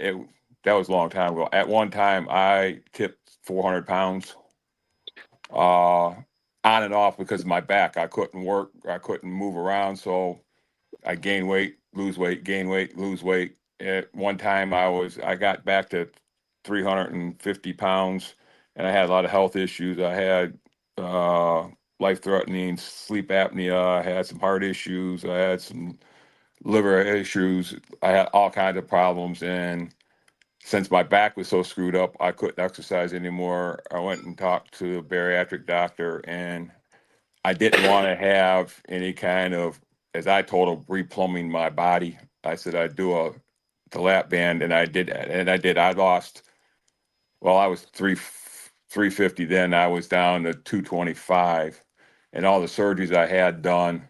was a long time ago. At one time, I tipped 400 pounds, on and off because of my back. I couldn't work. I couldn't move around, so I gain weight, lose weight, gain weight, lose weight. At one time, I got back to 350 pounds, and I had a lot of health issues. I had life-threatening sleep apnea. I had some heart issues. I had some liver issues. I had all kinds of problems, and since my back was so screwed up, I couldn't exercise anymore. I went and talked to a bariatric doctor, and I didn't want to have any kind of, as I told him, replumbing my body. I said I'd do the lap band, and I did, and I did. I lost. Well, I was 350 then. I was down to 225, and all the surgeries I had done,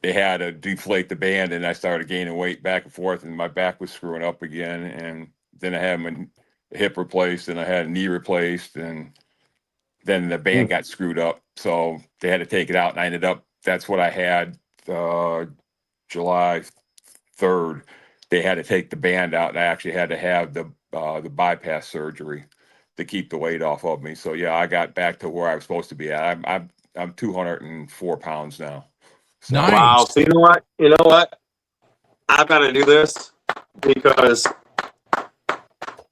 they had to deflate the band, and I started gaining weight back and forth, and my back was screwing up again. And then I had my hip replaced, and I had a knee replaced, and then the band got screwed up, so they had to take it out. And I ended up, that's what I had July 3rd. They had to take the band out, and I actually had to have the bypass surgery to keep the weight off of me. So yeah, I got back to where I was supposed to be at. I'm 204 pounds now. So Nice. Wow. So you know what? You know what? I've got to do this because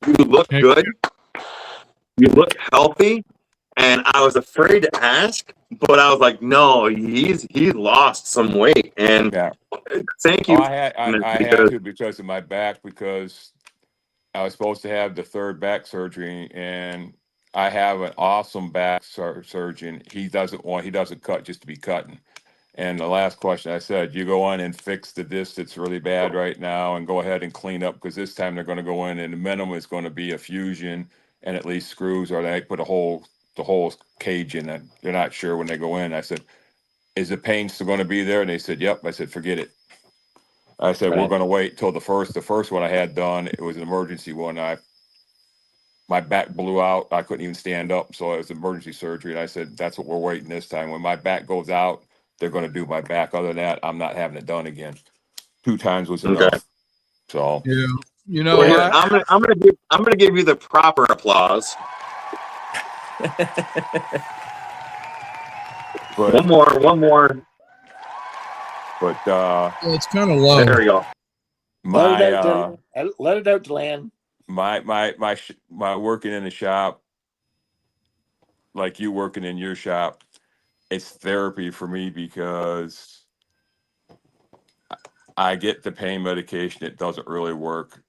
you look Heck good. You look healthy. And I was afraid to ask, but I was like, no, he's lost some weight. And yeah. thank you. I had to because of my back, because I was supposed to have the third back surgery, and I have an awesome back surgeon. He doesn't cut just to be cutting. And the last question, I said, you go in and fix the disc that's really bad right now and go ahead and clean up, because this time they're going to go in and the minimum is going to be a fusion and at least screws, or they put the whole cage in it. They're not sure when they go in. I said, is the pain still going to be there? And they said, yep. I said, forget it. I said, we're Right. going to wait till the first one I had done. It was an emergency one. My back blew out. I couldn't even stand up. So it was emergency surgery. And I said, that's what we're waiting this time. When my back goes out, they're going to do my back. Other than that, I'm not having it done again. 2 times was Okay. enough. So Yeah. You know Well, here, what? I'm gonna give you the proper applause. but One more. It's kind of low. There we go. Let it my out, Dylan. Let it out, Delan. my working in the shop, like you working in your shop, it's therapy for me, because I get the pain medication. It doesn't really work.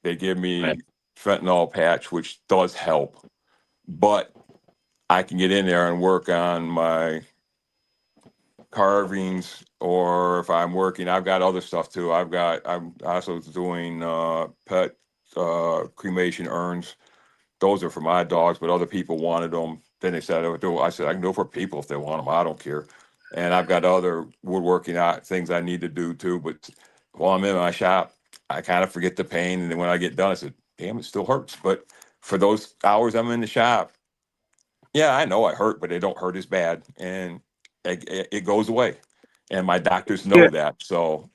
They give me Right. fentanyl patch, which does help, but I can get in there and work on my carvings, or if I'm working, I've got other stuff too. I'm also doing pet cremation urns. Those are for my dogs, but other people wanted them. Then they said, I said, I can do it for people if they want them. I don't care. And I've got other woodworking things I need to do too. But while I'm in my shop, I kind of forget the pain. And then when I get done, I said, damn, it still hurts. But for those hours I'm in the shop, yeah, I know I hurt, but it don't hurt as bad. And it goes away. And my doctors know Yeah. that. So,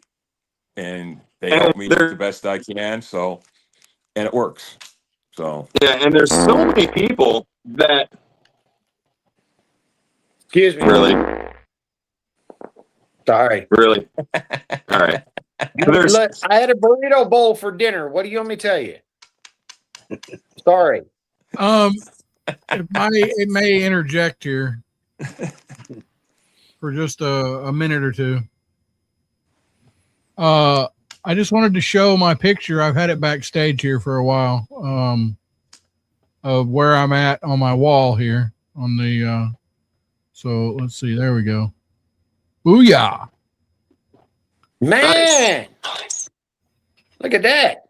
and they And help me there, the best I can. So, and it works. So, yeah, and there's so many people that Excuse me. really, Sorry. really, all right. There's Look, I had a burrito bowl for dinner. What do you want me to tell you? Sorry. It may interject here for just a minute or two. I just wanted to show my picture. I've had it backstage here for a while. Of where I'm at on my wall here on the. So let's see. There we go. Booyah! Man, look at that.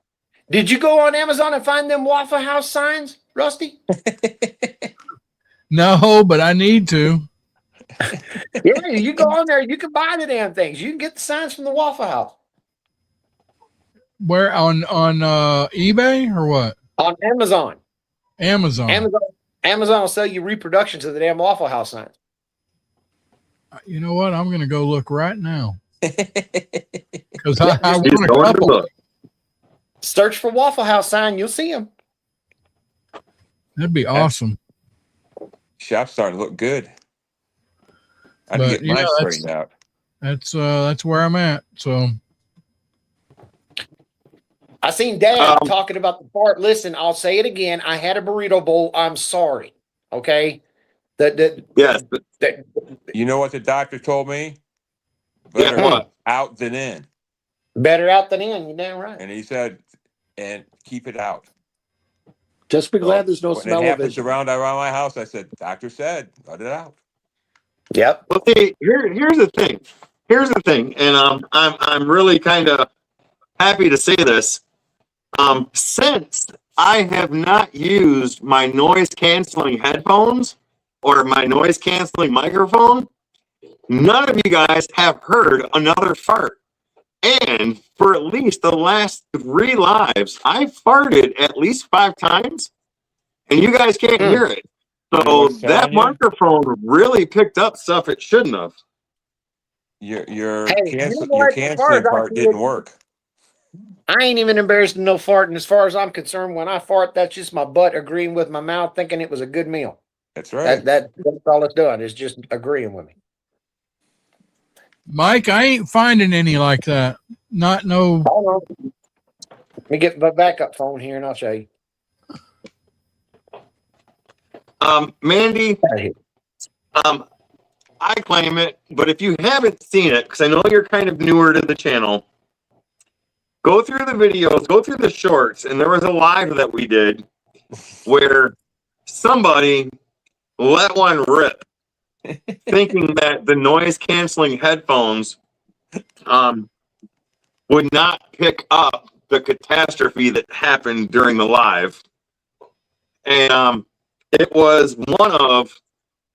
Did you go on Amazon and find them Waffle House signs, Rusty? No, but I need to. Yeah, you go on there. You can buy the damn things. You can get the signs from the Waffle House. Where on eBay or what? On Amazon. Amazon. Amazon will sell you reproductions of the damn Waffle House signs. You know what? I'm going to go look right now because I he's want a going to couple. look. Search for Waffle House sign. You'll see them. That'd be awesome. shop's starting to look good. I But, need to get mine straightened out. That's where I'm at. So I seen Dad talking about the fart. Listen, I'll say it again. I had a burrito bowl. I'm sorry. Okay. Yes. You know what the doctor told me? Yeah, Better what? out than in. Better out than in. You're damn right. And he said, and keep it out. Just be glad there's no when smell it of happens it. around my house, I said, doctor said, let it out. Yep. Well, see, here's the thing. Here's the thing, and I'm really kind of happy to say this. Since I have not used my noise canceling headphones or my noise canceling microphone, none of you guys have heard another fart. And for at least the last 3 lives, I farted at least 5 times, and you guys can't hear it. So that microphone really picked up stuff it shouldn't have. Your Hey, canceling part didn't work. I ain't even embarrassed of no farting. As far as I'm concerned, when I fart, that's just my butt agreeing with my mouth, thinking it was a good meal. That's right. That's all it's doing. Is just agreeing with me. Mike, I ain't finding any like that. Not no. Hold on. Let me get my backup phone here, and I'll show you. Mandy, I claim it, but if you haven't seen it, because I know you're kind of newer to the channel, go through the videos, go through the shorts, and there was a live that we did where somebody let one rip, thinking that the noise canceling headphones would not pick up the catastrophe that happened during the live. And it was one of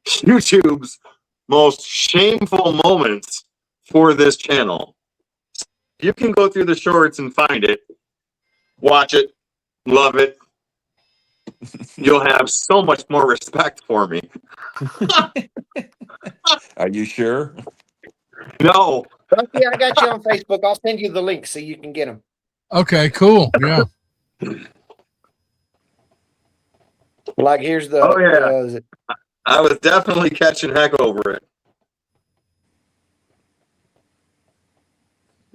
YouTube's most shameful moments for this channel. You can go through the shorts and find it, watch it, love it. You'll have so much more respect for me. Are you sure? No. Yeah, I got you on Facebook. I'll send you the link so you can get them. Okay, cool. Yeah. Like here's the. Oh yeah. I was definitely catching heck over it.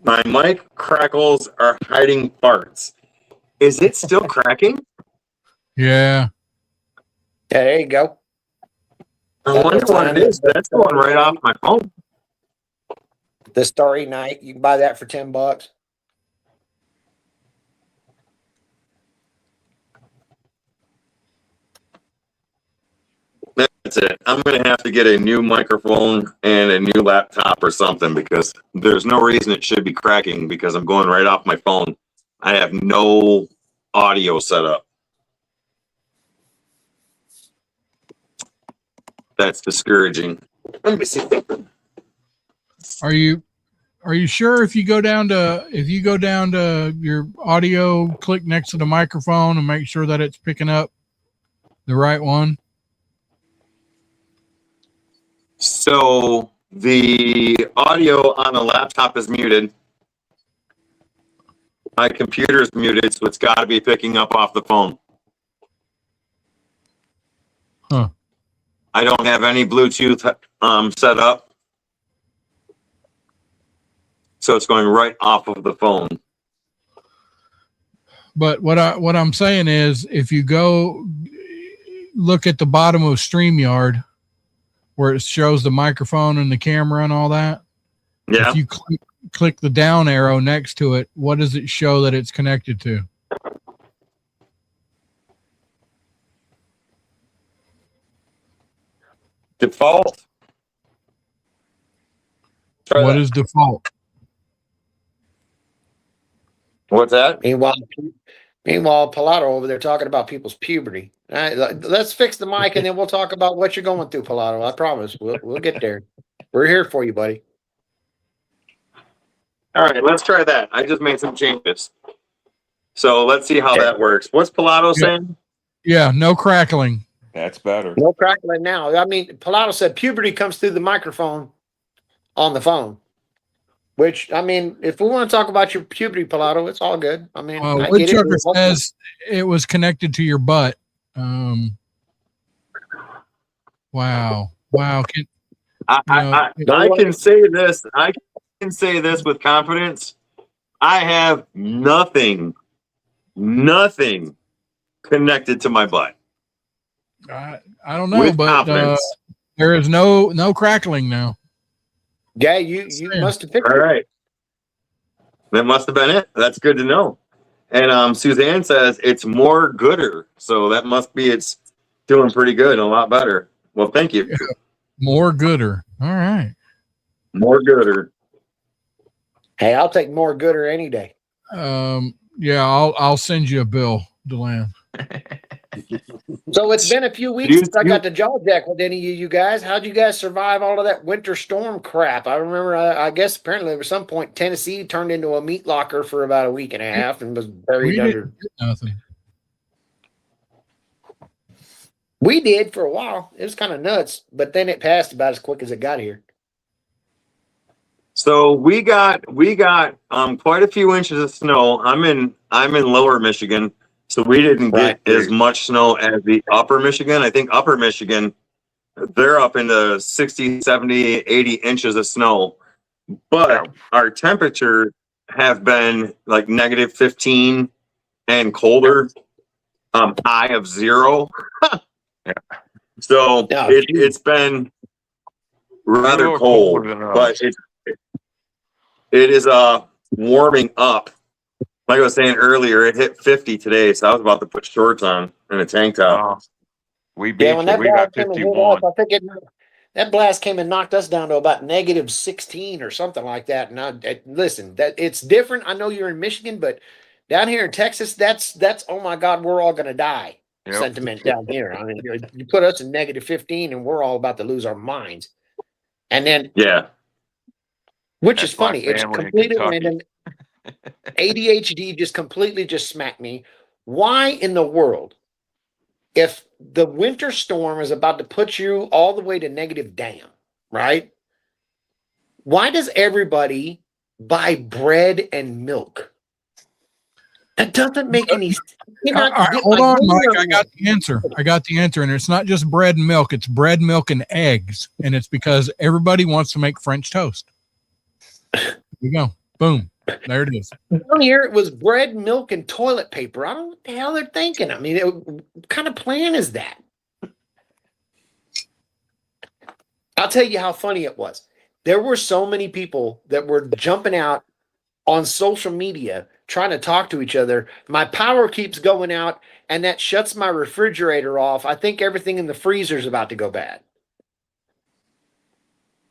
My mic crackles are hiding farts. Is it still cracking? Yeah. Yeah, there you go. I wonder what it is. That's going right off my phone. The Starry Night. You can buy that for $10. That's it. I'm going to have to get a new microphone and a new laptop or something because there's no reason it should be cracking because I'm going right off my phone. I have no audio set up. That's discouraging. Let me see. Are you Are you sure if you go down to your audio, click next to the microphone and make sure that it's picking up the right one? So the audio on the laptop is muted. My computer's muted, so it's got to be picking up off the phone. Huh. I don't have any Bluetooth set up, so it's going right off of the phone. But what I'm saying is, if you go look at the bottom of StreamYard, where it shows the microphone and the camera and all that, Yeah. if you click the down arrow next to it, what does it show that it's connected to? Default. Try What that. is default? What's that? Meanwhile, Pilato over there talking about people's puberty. All right, let's fix the mic and then we'll talk about what you're going through, Pilato. I promise. We'll get there. We're here for you, buddy. All right, let's try that. I just made some changes. So let's see how that works. What's Pilato saying? Yeah, no crackling. That's better. No crackling now. I mean, Pilato said puberty comes through the microphone on the phone. Which, I mean, if we want to talk about your puberty, Pilato, it's all good. I mean, I get it. Woodchucker says it was connected to your butt. Wow. I can say this. I can say this with confidence. I have nothing connected to my butt. I don't know, With but confidence. there is no crackling now. Yeah, you must have fixed All it. right. That must have been it. That's good to know. And Suzanne says it's more gooder. So that must be it's doing pretty good, a lot better. Well, thank you. Yeah. More gooder. All right. More gooder. Hey, I'll take more gooder any day. Yeah, I'll send you a bill, Delan. So it's been a few weeks since I got to jaw jack with any of you guys. How'd you guys survive all of that winter storm crap? I remember, I guess apparently at some point Tennessee turned into a meat locker for about a week and a half and was buried under. Nothing. We did for a while. It was kind of nuts, but then it passed about as quick as it got here. So we got quite a few inches of snow. I'm in lower Michigan, so we didn't get as much snow as the upper Michigan. I think upper Michigan, they're up into 60, 70, 80 inches of snow. But our temperatures have been like negative 15 and colder, high of 0. So it's been rather cold, but it is warming up. Like I was saying earlier, it hit 50 today, so I was about to put shorts on and a tank top. We beat you. We got 51. I think that blast came and knocked us down to about negative 16 or something like that. And listen, that it's different. I know you're in Michigan, but down here in Texas, that's oh my God, we're all gonna die. Sentiment down here. I mean, you put us in negative 15, and we're all about to lose our minds. And then which is funny. It's completely random. ADHD just completely smacked me. Why in the world, if the winter storm is about to put you all the way to negative damn, right? Why does everybody buy bread and milk? That doesn't make any sense. Hold on, Mike. I got the answer. And it's not just bread and milk. It's bread, milk, and eggs. And it's because everybody wants to make French toast. There you go. Boom. There it is. Down here, it was bread, milk, and toilet paper. I don't know what the hell they're thinking. I mean, what kind of plan is that? I'll tell you how funny it was. There were so many people that were jumping out on social media trying to talk to each other. My power keeps going out, and that shuts my refrigerator off. I think everything in the freezer is about to go bad.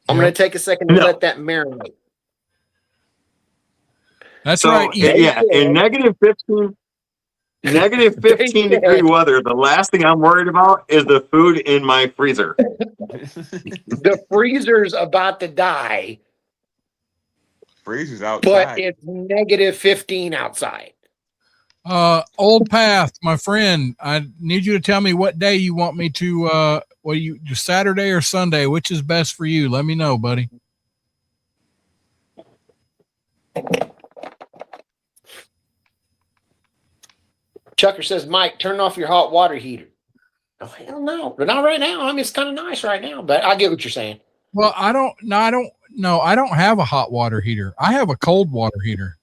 I'm going to take a second to let that marinate. That's right. Yeah, in negative 15 degree weather, the last thing I'm worried about is the food in my freezer. The freezer's about to die. Freezes but outside. it's negative 15 outside. Old Path, my friend, I need you to tell me what day you want me to, Saturday or Sunday, which is best for you? Let me know, buddy. Chucker says, Mike, turn off your hot water heater. Oh, hell no. But not right now. I mean, it's kind of nice right now, but I get what you're saying. Well, I don't have a hot water heater. I have a cold water heater.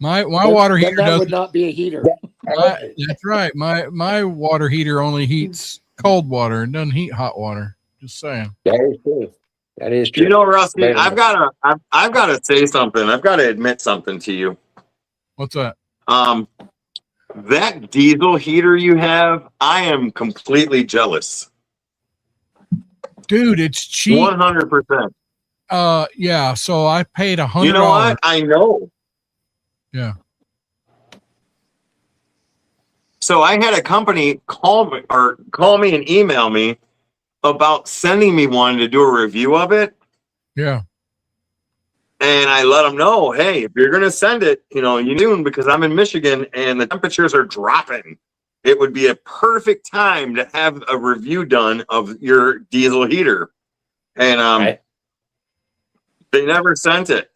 My water heater that would not be a heater. That's right. My water heater only heats cold water and doesn't heat hot water. Just saying. That is true. That is true. You know, Rusty, I've got to say something. I've got to admit something to you. What's that? That diesel heater you have, I am completely jealous. Dude, it's cheap. 100%. Yeah. So I paid $100. You know what? I know. Yeah. So I had a company call me and email me about sending me one to do a review of it. Yeah. And I let them know, hey, if you're going to send it, you do, because I'm in Michigan and the temperatures are dropping. It would be a perfect time to have a review done of your diesel heater. And they never sent it.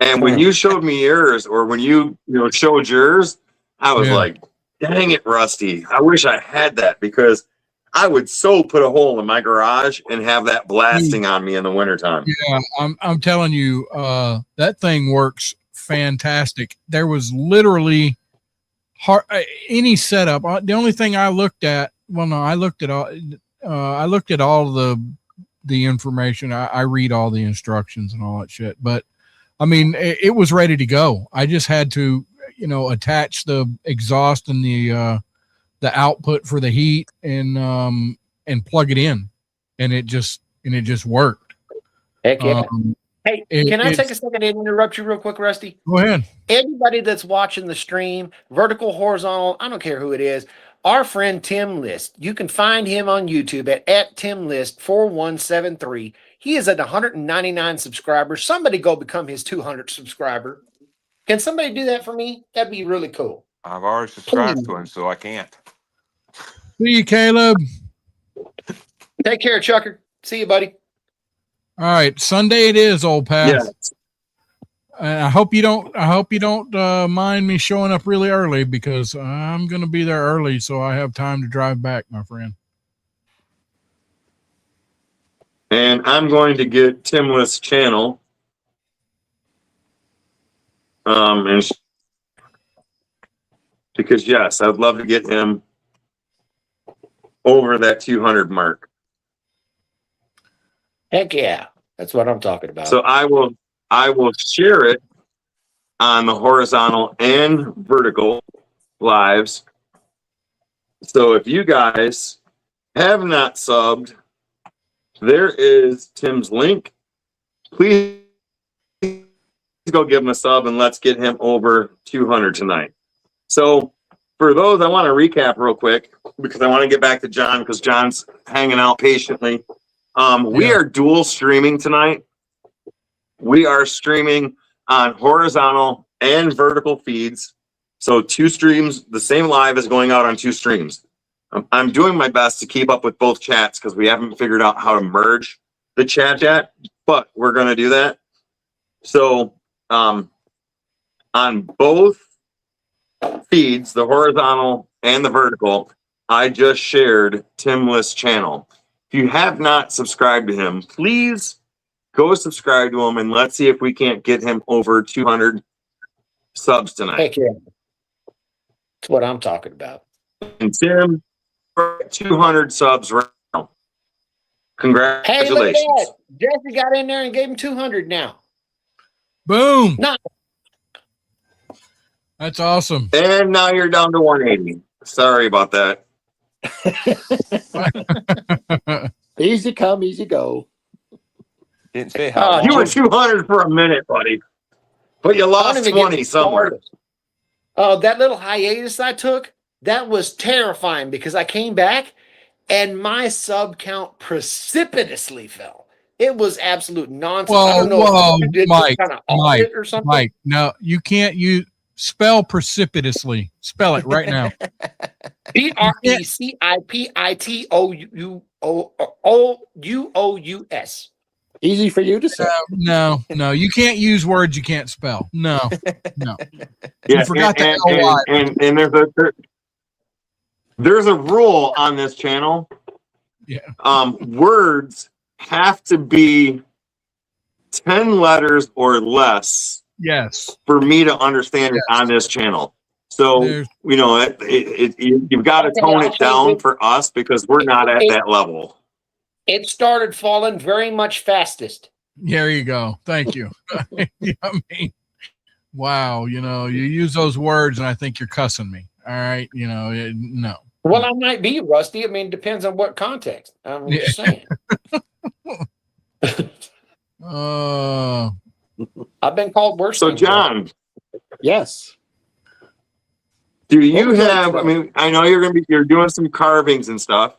And when you showed me yours, or when you showed yours, I was like, dang it, Rusty. I wish I had that, because I would so put a hole in my garage and have that blasting on me in the wintertime. Yeah, I'm telling you, that thing works fantastic. There was literally any setup. The only thing I looked at, I looked at all the information. I read all the instructions and all that shit. But I mean, it was ready to go. I just had to, attach the exhaust and the output for the heat and plug it in, and it just worked. Heck yeah. Hey, can I take a second and interrupt you real quick, Rusty? Go ahead. Everybody that's watching the stream, vertical, horizontal, I don't care who it is, our friend Tim List, you can find him on YouTube at Tim List 4173. He is at 199 subscribers. Somebody go become his 200 subscriber. Can somebody do that for me? That'd be really cool. I've already subscribed to him, so I can't. See you, Caleb. Take care, Chucker. See you, buddy. All right, Sunday it is, Old Pass. Yes. I hope you don't mind me showing up really early, because I'm going to be there early, so I have time to drive back, my friend. And I'm going to get Timless channel. Because yes, I'd love to get him over that 200 mark. Heck yeah. That's what I'm talking about. So I will share it on the horizontal and vertical lives. So if you guys have not subbed, there is Tim's link. Please go give him a sub and let's get him over 200 tonight. So for those, I want to recap real quick, because I want to get back to John, because John's hanging out patiently. We are dual streaming tonight. We are streaming on horizontal and vertical feeds. So 2 streams, the same live is going out on 2 streams. I'm doing my best to keep up with both chats, because we haven't figured out how to merge the chat yet, but we're going to do that. So on both feeds, the horizontal and the vertical, I just shared Timless channel. If you have not subscribed to him, please go subscribe to him, and let's see if we can't get him over 200 subs tonight. Heck yeah. That's what I'm talking about. And Tim, 200 subs right now. Congratulations. Hey, look at that. Jesse got in there and gave him 200 now. Boom. Nice. That's awesome. And now you're down to 180. Sorry about that. Easy come, easy go. Didn't say how. You were 200 for a minute, buddy. But you lost 20 somewhere. That little hiatus I took, that was terrifying, because I came back and my sub count precipitously fell. It was absolute nonsense. I Whoa, don't know whoa, if you did Mike, kind of Mike, audit or something. Mike. No, you can't use spell precipitously. Spell it right now. PRECIPITOUOUS. Easy for you to say. No, you can't use words you can't spell. No. Yeah, You forgot the LY. and there's a rule on this channel. Yeah. Words have to be 10 letters or less Yes. for me to understand it on this channel. So, There's- you know, you've got to Okay, tone I'll it down change it. for us because we're not at that level. It started falling very much fastest. There you go. Thank you. Yeah, I mean, wow. You know, you use those words and I think you're cussing me. All right. You know, no. Well, I might be rusty. I mean, it depends on what context. I'm Yeah. just saying. I've been called worse. So, things, though. John, Yes. do What you would you like have, to I know? mean, I know you're doing some carvings and stuff,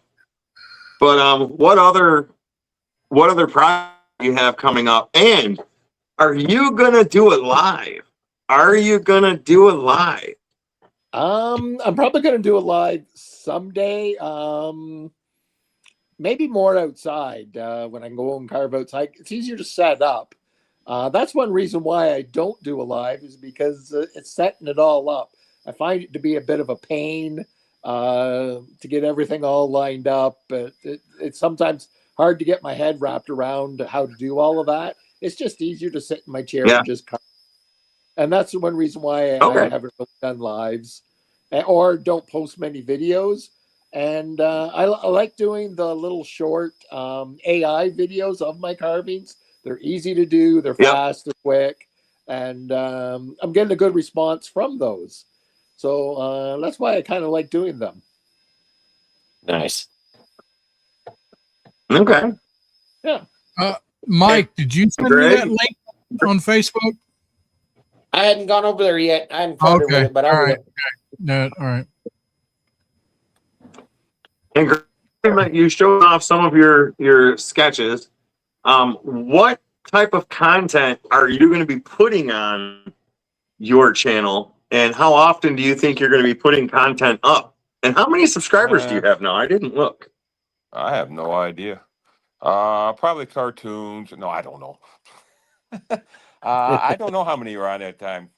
but what other projects do you have coming up? And are you going to do it live? Are you going to do it live? I'm probably going to do it live someday. Maybe more outside when I can go and carve outside. It's easier to set up. That's one reason why I don't do a live is because it's setting it all up. I find it to be a bit of a pain to get everything all lined up. It's sometimes hard to get my head wrapped around how to do all of that. It's just easier to sit in my chair and just carve. And that's the one reason why I haven't really done lives or don't post many videos. And I like doing the little short AI videos of my carvings. They're easy to do. They're fast. They're quick. And I'm getting a good response from those. So that's why I kind of like doing them. Nice. Okay. Yeah. Mike, did you send me that link on Facebook? I hadn't gone over there yet. I hadn't found it with it, but I will. No, all right. And you showed off some of your sketches. What type of content are you going to be putting on your channel? And how often do you think you're going to be putting content up? And how many subscribers do you have now? I didn't look. I have no idea. Probably cartoons. No, I don't know. I don't know how many are on that time.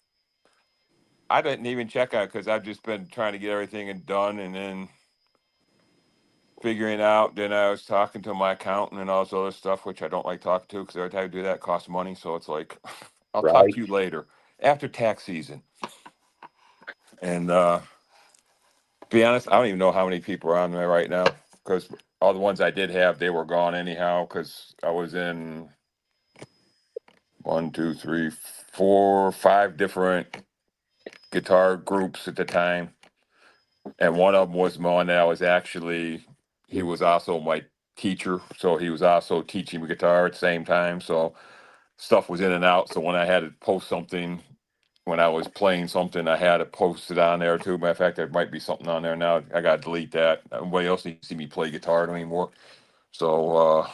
I didn't even check on it because I've just been trying to get everything done and then figuring out. Then I was talking to my accountant and all this other stuff, which I don't like talking to because every time I do that costs money. So it's like, I'll talk to you later after tax season. And be honest, I don't even know how many people are on there right now because all the ones I did have, they were gone anyhow because I was in 1, 2, 3, 4, 5 different guitar groups at the time. And one of them was one that I was actually, he was also my teacher. So he was also teaching me guitar at the same time. So stuff was in and out. So when I had to post something, when I was playing something, I had to post it on there too. Matter of fact, there might be something on there now. I got to delete that. Nobody else needs to see me play guitar anymore. So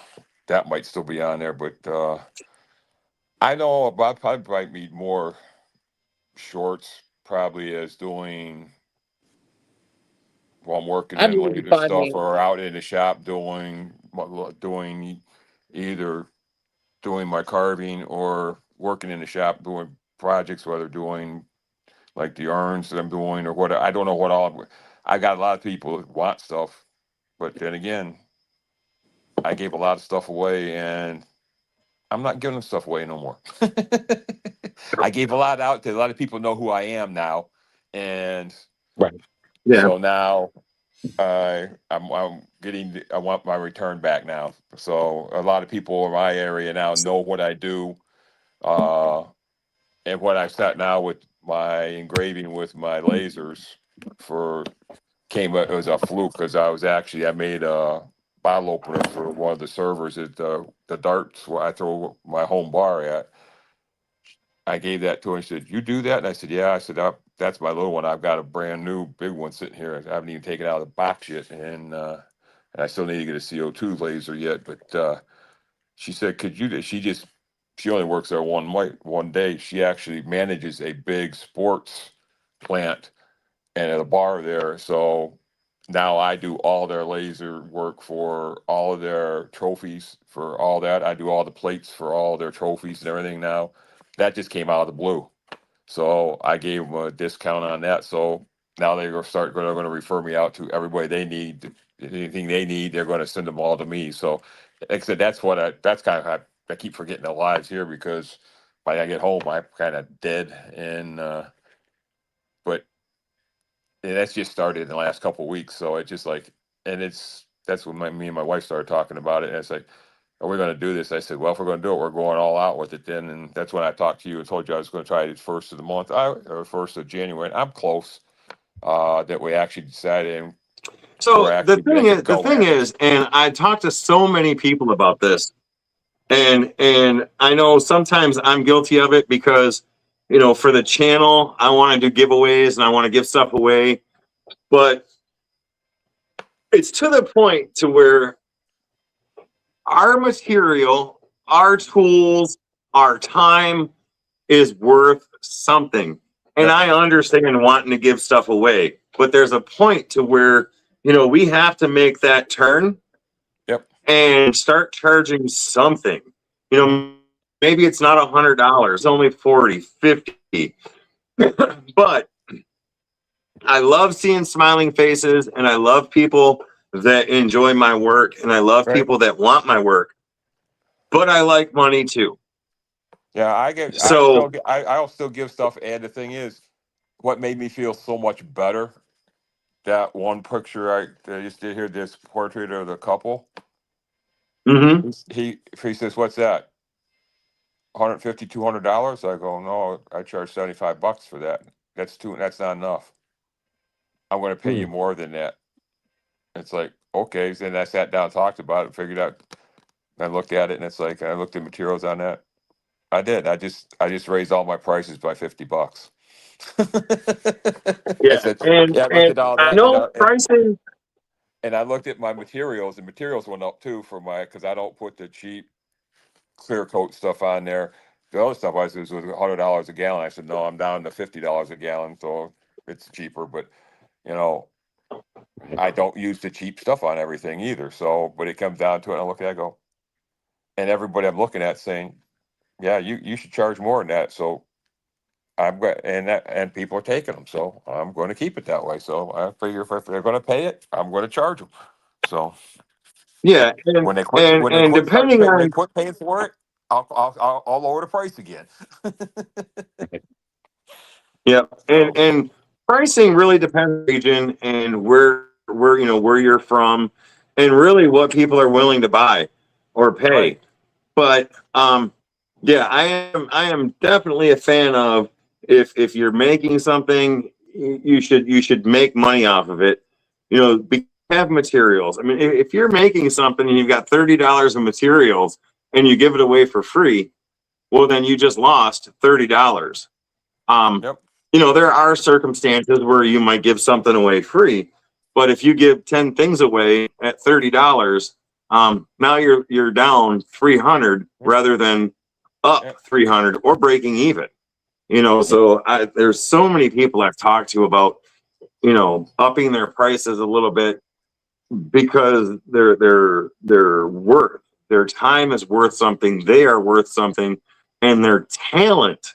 that might still be on there. But I know about probably might need more shorts, probably as doing while I'm working I in need to labor find stuff me. or out in the shop doing either doing my carving or working in the shop doing projects, whether doing like the urns that I'm doing or what. I don't know what all. I got a lot of people that want stuff, but then again, I gave a lot of stuff away and I'm not giving stuff away no more. I gave a lot out to a lot of people know who I am now. And so now I'm getting, I want my return back now. So a lot of people in my area now know what I do. And what I've sat now with my engraving with my lasers it was a fluke because I made a bottle opener for one of the servers at the darts where I throw my home bar at. I gave that to her and she said, "You do that?" And I said, "Yeah." I said, "That's my little one. I've got a brand new big one sitting here. I haven't even taken it out of the box yet. And I still need to get a CO2 laser yet." But she said, could you, she only works there one day. She actually manages a big sports plant and at a bar there. So now I do all their laser work for all of their trophies for all that. I do all the plates for all their trophies and everything now. That just came out of the blue. So I gave them a discount on that. So now they're going to refer me out to everybody they need. Anything they need, they're going to send them all to me. So like I said, that's kind of how I keep forgetting the lives here because when I get home, I'm kind of dead. And, but that's just started in the last couple of weeks. So it's just like, and that's when me and my wife started talking about it. And it's like, are we going to do this? I said, well, if we're going to do it, we're going all out with it then. And that's when I talked to you and told you I was going to try it first of the month, or first of January. And I'm close, that we actually decided. And we're So the actually making a go thing at it. is, and I talked to so many people about this, and I know sometimes I'm guilty of it because, you know, for the channel, I want to do giveaways and I want to give stuff away, but it's to the point to where our material, our tools, our time is worth something. And Yep. I understand wanting to give stuff away, but there's a point to where, you know, we have to make that turn. Yep. And start charging something. You know, maybe it's not $100, only 40, 50. But I love seeing smiling faces and I love people that enjoy my work and I love Right. people that want my work. But I like money too. Yeah, I'll still give stuff. And the thing is, what made me feel so much better, that one picture I just did here, this portrait of the couple. Mm-hmm. He says, what's that? $150, $200? I go, no, I charge $75 for that. That's not enough. I'm going to pay you more than that. It's like, okay. Then I sat down, talked about it, figured out. I looked at it, and it's like I looked at materials on that. I did. I just raised all my prices by $50. I Yeah. said, And yeah. I looked at all I that, know pricing. and I looked at my materials. The materials went up too because I don't put the cheap clear coat stuff on there. The other stuff was $100 a gallon. I said, no, I'm down to $50 a gallon, so it's cheaper. But you know, I don't use the cheap stuff on everything either. So, but it comes down to it. And I look at it, I go, and everybody I'm looking at saying, yeah, you should charge more than that. So and people are taking them. So I'm going to keep it that way. So I figure if they're going to pay it, I'm going to charge them. So Yeah. And depending when they on, quit paying for it, I'll lower the price again. yeah. So And pricing really depends on the region and where you know where you're from and really what people are willing to buy or pay. right, But yeah, I am definitely a fan of if you're making something, you should make money off of it. You know, have materials. I mean, if you're making something and you've got $30 of materials and you give it away for free, well then you just lost $30. Um, yep, you know, there are circumstances where you might give something away free, but if you give 10 things away at $30, now you're down 300 rather than up yep, 300 or breaking even. You know, so there's so many people I've talked to about, you know, upping their prices a little bit because they're worth their time is worth something, they are worth something, and their talent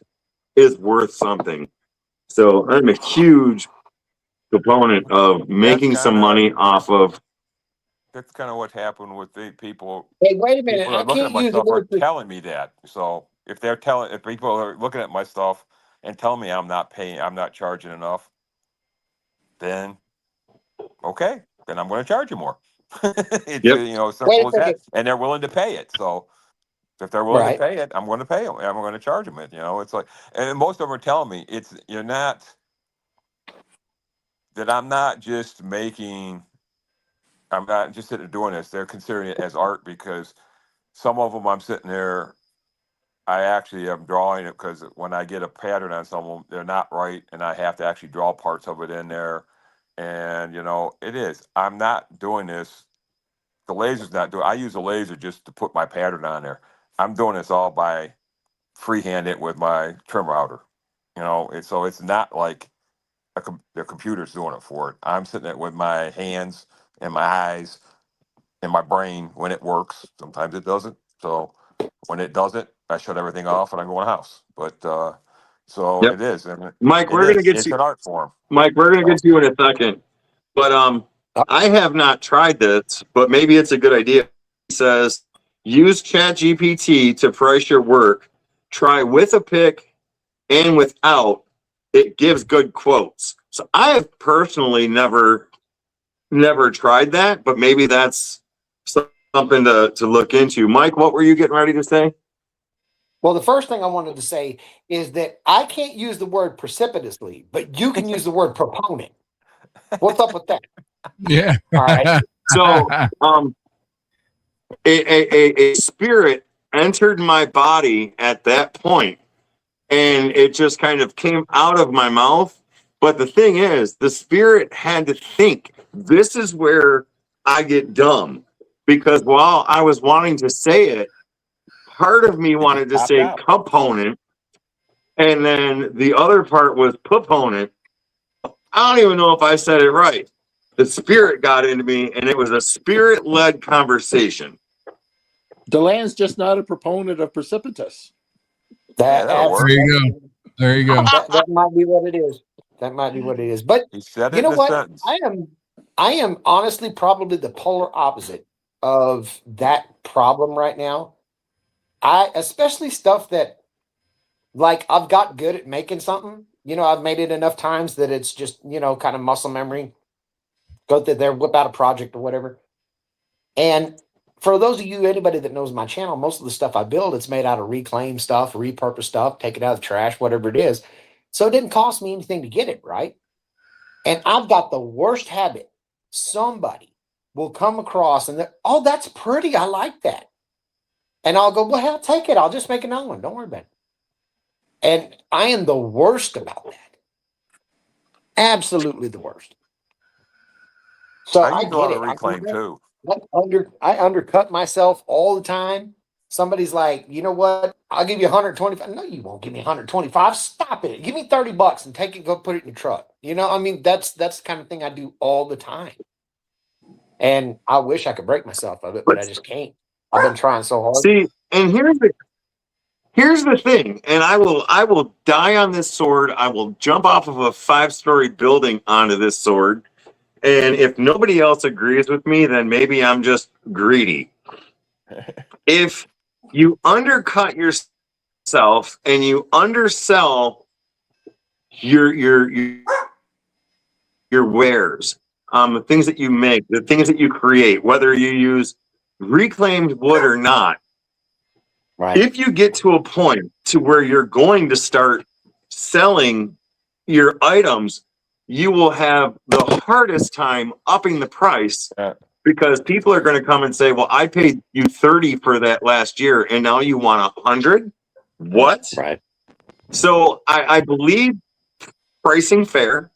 is worth something. So I'm a huge proponent of that's making some kind of money off of. what happened with the people. Hey, wait a minute. People that I are looking at can't my use the stuff are word. telling me that. So if people are looking at my stuff and telling me I'm not charging enough, then okay, then I'm going to charge you more. It's Yep. Wait simple a as that, second. and they're willing to pay it. So if they're willing to Right. pay it, I'm going to pay them. I'm going to charge them it. It's like, and most of them are telling me you're not that I'm not just making. I'm not just sitting there doing this. They're considering it as art because some of them I'm sitting there. I actually am drawing it because when I get a pattern on some of them, they're not right, and I have to actually draw parts of it in there. And it is. I'm not doing this the laser's not doing. I use a laser just to put my pattern on there. I'm doing this all by freehand it with my trim router. So it's not like the computer's doing it for it. I'm sitting there with my hands and my eyes and my brain when it works. Sometimes it doesn't. So when it doesn't, I shut everything off and I go in the house. But so Yep. it is, and Mike, it we're gonna is. get It's you. an art form. Mike, we're gonna So get to you in a second. But I have not tried this, but maybe it's a good idea. It says use ChatGPT to price your work. Try with a pick and without. It gives good quotes. So I have personally never tried that, but maybe that's something to look into. Mike, what were you getting ready to say? Well, the first thing I wanted to say is that I can't use the word precipitously, but you can use the word proponent. What's up with that? Yeah. All right. So a spirit entered my body at that point, and it just kind of came out of my mouth. But the thing is, the spirit had to think. This is where I get dumb, because while I was wanting to say it, part of me wanted to popped say out. component, and then the other part was proponent. I don't even know if I said it right. The spirit got into me, and it was a spirit-led conversation. Delan's just not a proponent of precipitous. Yeah, that'll work. There you go. There you go. That might be what it is. That might be what it is. But He said it you know in a what? sentence. I am honestly probably the polar opposite of that problem right now. I especially stuff that like I've got good at making something. I've made it enough times that it's just, kind of muscle memory. Go through there, whip out a project or whatever. And for those of you, anybody that knows my channel, most of the stuff I build, it's made out of reclaimed stuff, repurposed stuff, take it out of the trash, whatever it is. So it didn't cost me anything to get it, right? And I've got the worst habit. Somebody will come across and oh, that's pretty. I like that. And I'll go, well, hell, take it. I'll just make another one. Don't worry about it. And I am the worst about that. Absolutely the worst. So I I use a lot get of it. reclaim too. I undercut myself all the time. Somebody's like, you know what? I'll give you 125. No, you won't give me 125. Stop it. Give me $30 and take it, go put it in your truck. I mean, that's the kind of thing I do all the time. And I wish I could break myself of it, but I just can't. I've been trying so hard. See, and here's the thing, and I will die on this sword. I will jump off of a 5-story building onto this sword. And if nobody else agrees with me, then maybe I'm just greedy. If you undercut yourself and you undersell your wares, the things that you make, the things that you create, whether you use reclaimed wood or not, Right. if you get to a point to where you're going to start selling your items, you will have the hardest time upping the price, because people are going to come and say, well, I paid you 30 for that last year and now you want 100. What? Right. So I believe pricing fair,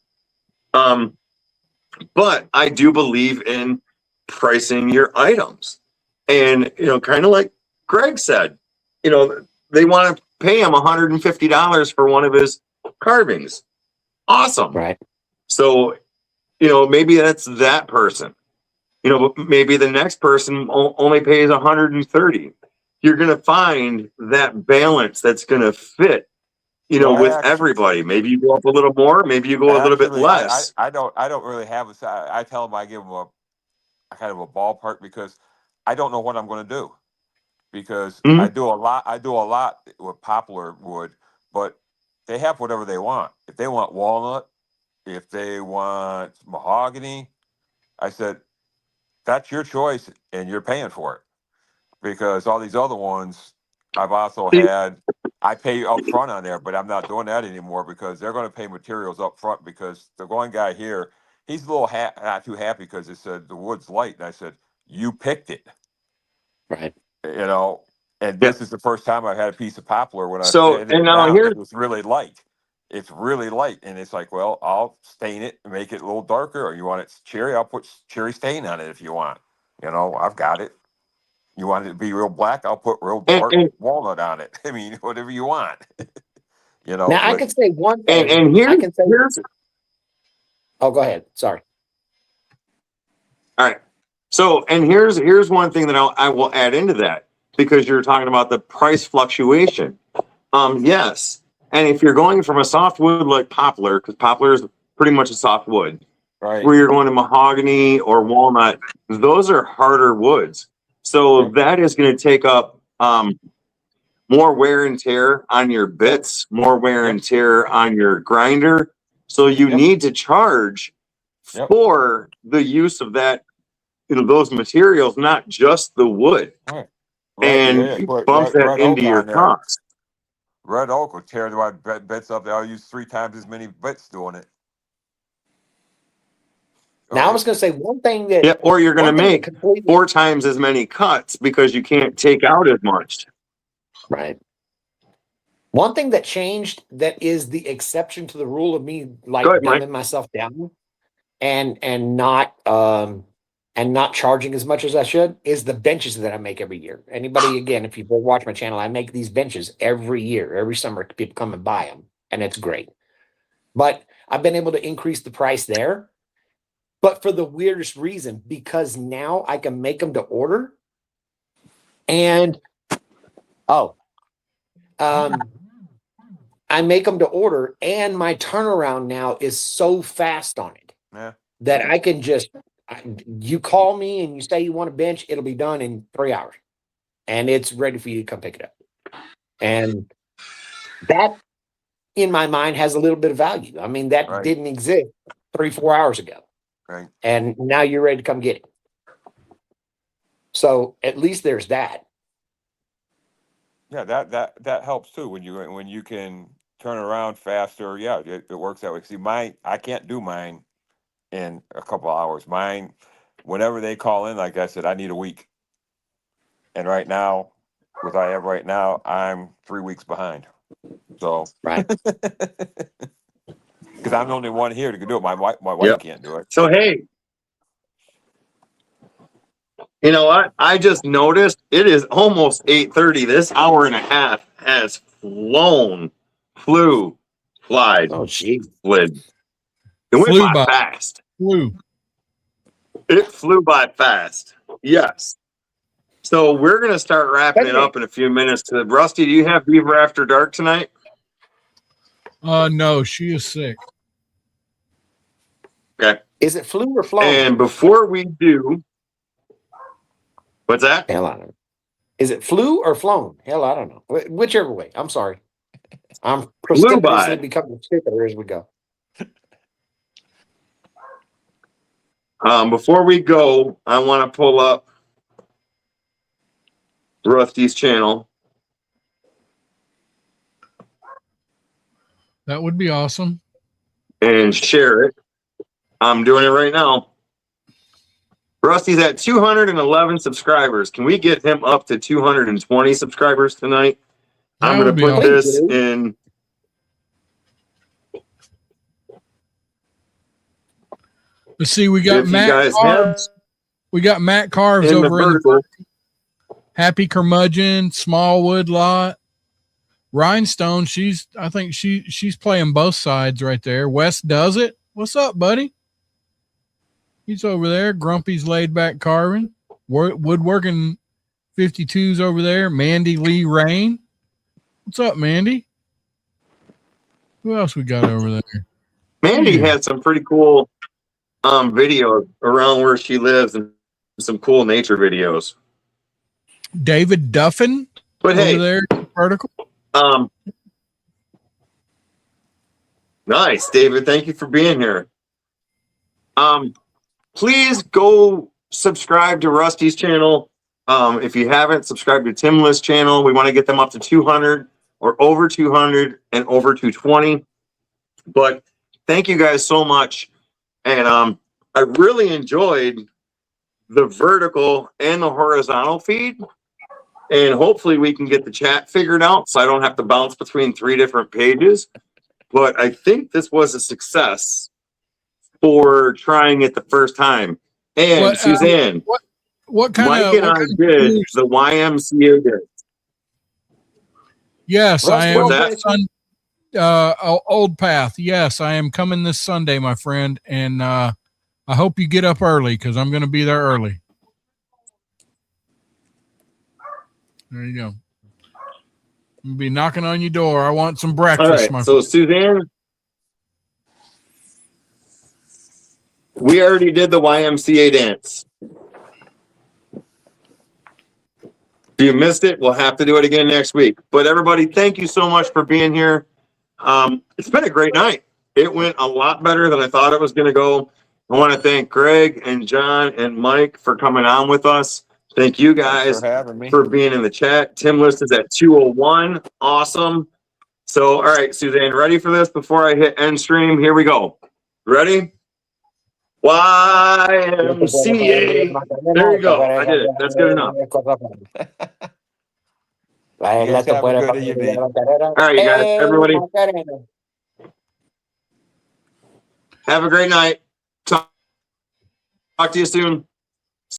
but I do believe in pricing your items. And kind of like Greg said, they want to pay him $150 for one of his carvings. Awesome. Right. So, maybe that's that person. Maybe the next person only pays 130. You're going to find that balance that's going to fit, with everybody. Maybe you go up a little more, maybe you go a little bit less. I don't really have I tell them I give them a kind of a ballpark, because I don't know what I'm going to do, because Mhm. I do a lot with poplar wood, but they have whatever they want. If they want walnut, if they want mahogany, I said, that's your choice and you're paying for it, because all these other ones I've also See- had, I pay up front on there, but I'm not doing that anymore, because they're going to pay materials up front, because the one guy here, he's a little not too happy because it said the wood's light. And I said, you picked it, Right. And this is the first time I've had a piece of poplar when I So, sanded and it now down, here's it was really light. It's really light. And it's like, well, I'll stain it and make it a little darker, or you want it cherry, I'll put cherry stain on it if you want. You know, I've got it. You want it to be real black? I'll put real And, dark and, walnut on it. I mean, whatever you want. You know, Now I but can say one and, thing. and I can say. here's Oh, go ahead. Sorry. all right. So, and here's one thing that I will add into that, because you're talking about the price fluctuation. Yes, and if you're going from a softwood like poplar, because poplar is pretty much a softwood, right. where you're going to mahogany or walnut, those are harder woods. So Yeah. that is going to take up more wear and tear on your bits, more wear Yep. and tear on your grinder. So you Yep. need to charge Yep. for the use of that, those materials, not just the wood, Right. and Yeah. Put bump that red into oak your on there. cost. Red oak will tear my bits up. I'll use 3 times as many bits doing it. Now I Right. was going to say one thing that. Yeah, or you're going to one thing that make completely 4 times as many cuts because you can't take out as much. right. One thing that changed that is the exception to the rule of me like Go ahead, Mike. dumbing myself down and not charging as much as I should is the benches that I make every year. Anybody, again, if you watch my channel, I make these benches every year. Every summer, people come and buy them, and it's great. But I've been able to increase the price there. But for the weirdest reason, because now I can make them to order. And I make them to order, and my turnaround now is so fast on it that I can just, you call me and you say you want a bench, it'll be done in 3 hours, and it's ready for you to come pick it up. And that, in my mind, has a little bit of value. I mean, that didn't exist 3-4 hours ago, and now you're ready to come get it. So at least there's that. Yeah, that helps too when you can turn around faster. Yeah, it works that way. See, mine, I can't do mine in a couple hours. Mine, whenever they call in, like I said, I need a week. And right now, what I have right now, I'm 3 weeks behind. So right, because I'm the only one here to do it. My wife Yep. can't do it. So hey, you know what? I just noticed it is almost 8:30. This hour and a half has flew, flied, oh geez, slid. It went Flew by by. fast. Flew. It flew by fast. Yes. So we're gonna start wrapping it up in a few minutes. Rusty, do you have Beaver After Dark tonight? No, she is sick. Okay. Is it flew or flown? And before we do, what's that? Hell, I don't know. Is it flew or flown? Hell, I don't know. Whichever way. I'm sorry. I'm precipitously becoming stupider as we go. Before we go, I want to pull up Rusty's channel. That would be awesome. And share it. I'm doing it right now. Rusty's at 211 subscribers. Can we get him up to 220 subscribers tonight? I'm going to put this in. Let's see. We got Matt Carves. We got Matt Carves over in the Happy Curmudgeon, Smallwood Lot. Rhinestone, I think she's playing both sides right there. Wes does it. What's up, buddy? He's over there. Grumpy's laid back carving. Woodworking 52's over there. Mandy Lee Rain. What's up, Mandy? Who else we got over there? Mandy had some pretty cool videos around where she lives and some cool nature videos. David Duffin over there, vertical. Nice, David. Thank you for being here. Please go subscribe to Rusty's channel. If you haven't, subscribe to Timless channel. We want to get them up to 200 or over 200 and over 220. But thank you guys so much. And I really enjoyed the vertical and the horizontal feed. And hopefully we can get the chat figured out so I don't have to bounce between 3 different pages. But I think this was a success for trying it the first time. And Suzanne. what kind Mike of and I did the YMCA did. Yes, Russ, I am. What's that? Old Path. Yes, I am coming this Sunday, my friend, and I hope you get up early because I'm going to be there early. There you go. I'm gonna be knocking on your door. I want some breakfast, All right. my So friend. Suzanne, we already did the YMCA dance. If you missed it, we'll have to do it again next week. But everybody, thank you so much for being here. It's been a great night. It went a lot better than I thought it was going to go. I want to thank Greg and John and Mike for coming on with us. Thank you Thanks guys for having me. for being in the chat. Tim list is at 201. Awesome. So, all right, Suzanne, ready for this before I hit end stream? Here we go. Ready? YMCA. There you go. I did it. That's good enough. You guys have a good evening. All right, you guys, everybody, have a great night. Talk to you soon.